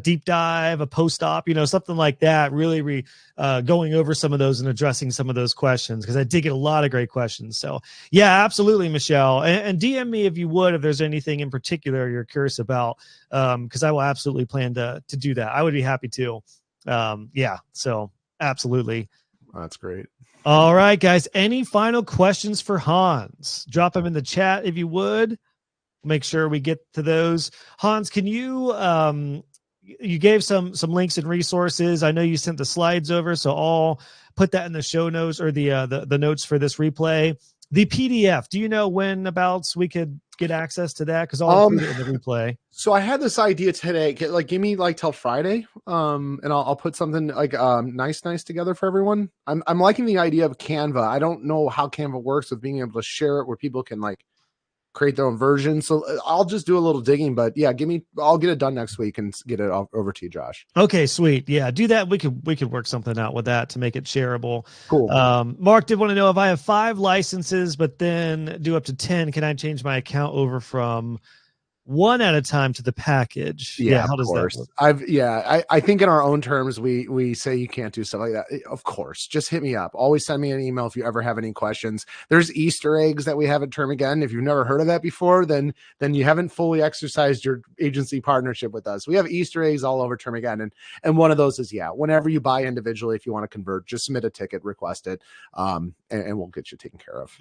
deep dive, a post-op, something like that, really going over some of those and addressing some of those questions, because I did get a lot of great questions. So yeah, absolutely, Michelle. And DM me if you would, if there's anything in particular you're curious about, because I will absolutely plan to do that. I would be happy to. Yeah, so absolutely. That's great. All right, guys, any final questions for Hans? Drop them in the chat if you would. Make sure we get to those. Hans, can you... you gave some links and resources. I know you sent the slides over, so I'll put that in the show notes, or the notes for this replay. The PDF, do you know when abouts we could get access to that? Because I'll include it in the replay. So I had this idea today. Like, give me like till Friday, and I'll put something like nice together for everyone. I'm liking the idea of Canva. I don't know how Canva works with being able to share it where people can like create their own version. So I'll just do a little digging, but yeah, I'll get it done next week and get it over to you, Josh. Okay, sweet. Yeah, do that. We could work something out with that to make it shareable. Cool. Mark did want to know, if I have 5 licenses, but then do up to 10, can I change my account over from 1 at a time to the package? Yeah, how of does course. that work? I think in our own terms, we say you can't do stuff like that. Of course, just hit me up. Always send me an email if you ever have any questions. There's Easter eggs that we have at Termageddon. If you've never heard of that before, then you haven't fully exercised your agency partnership with us. We have Easter eggs all over Termageddon, and one of those is, whenever you buy individually, if you want to convert, just submit a ticket, request it, and we'll get you taken care of.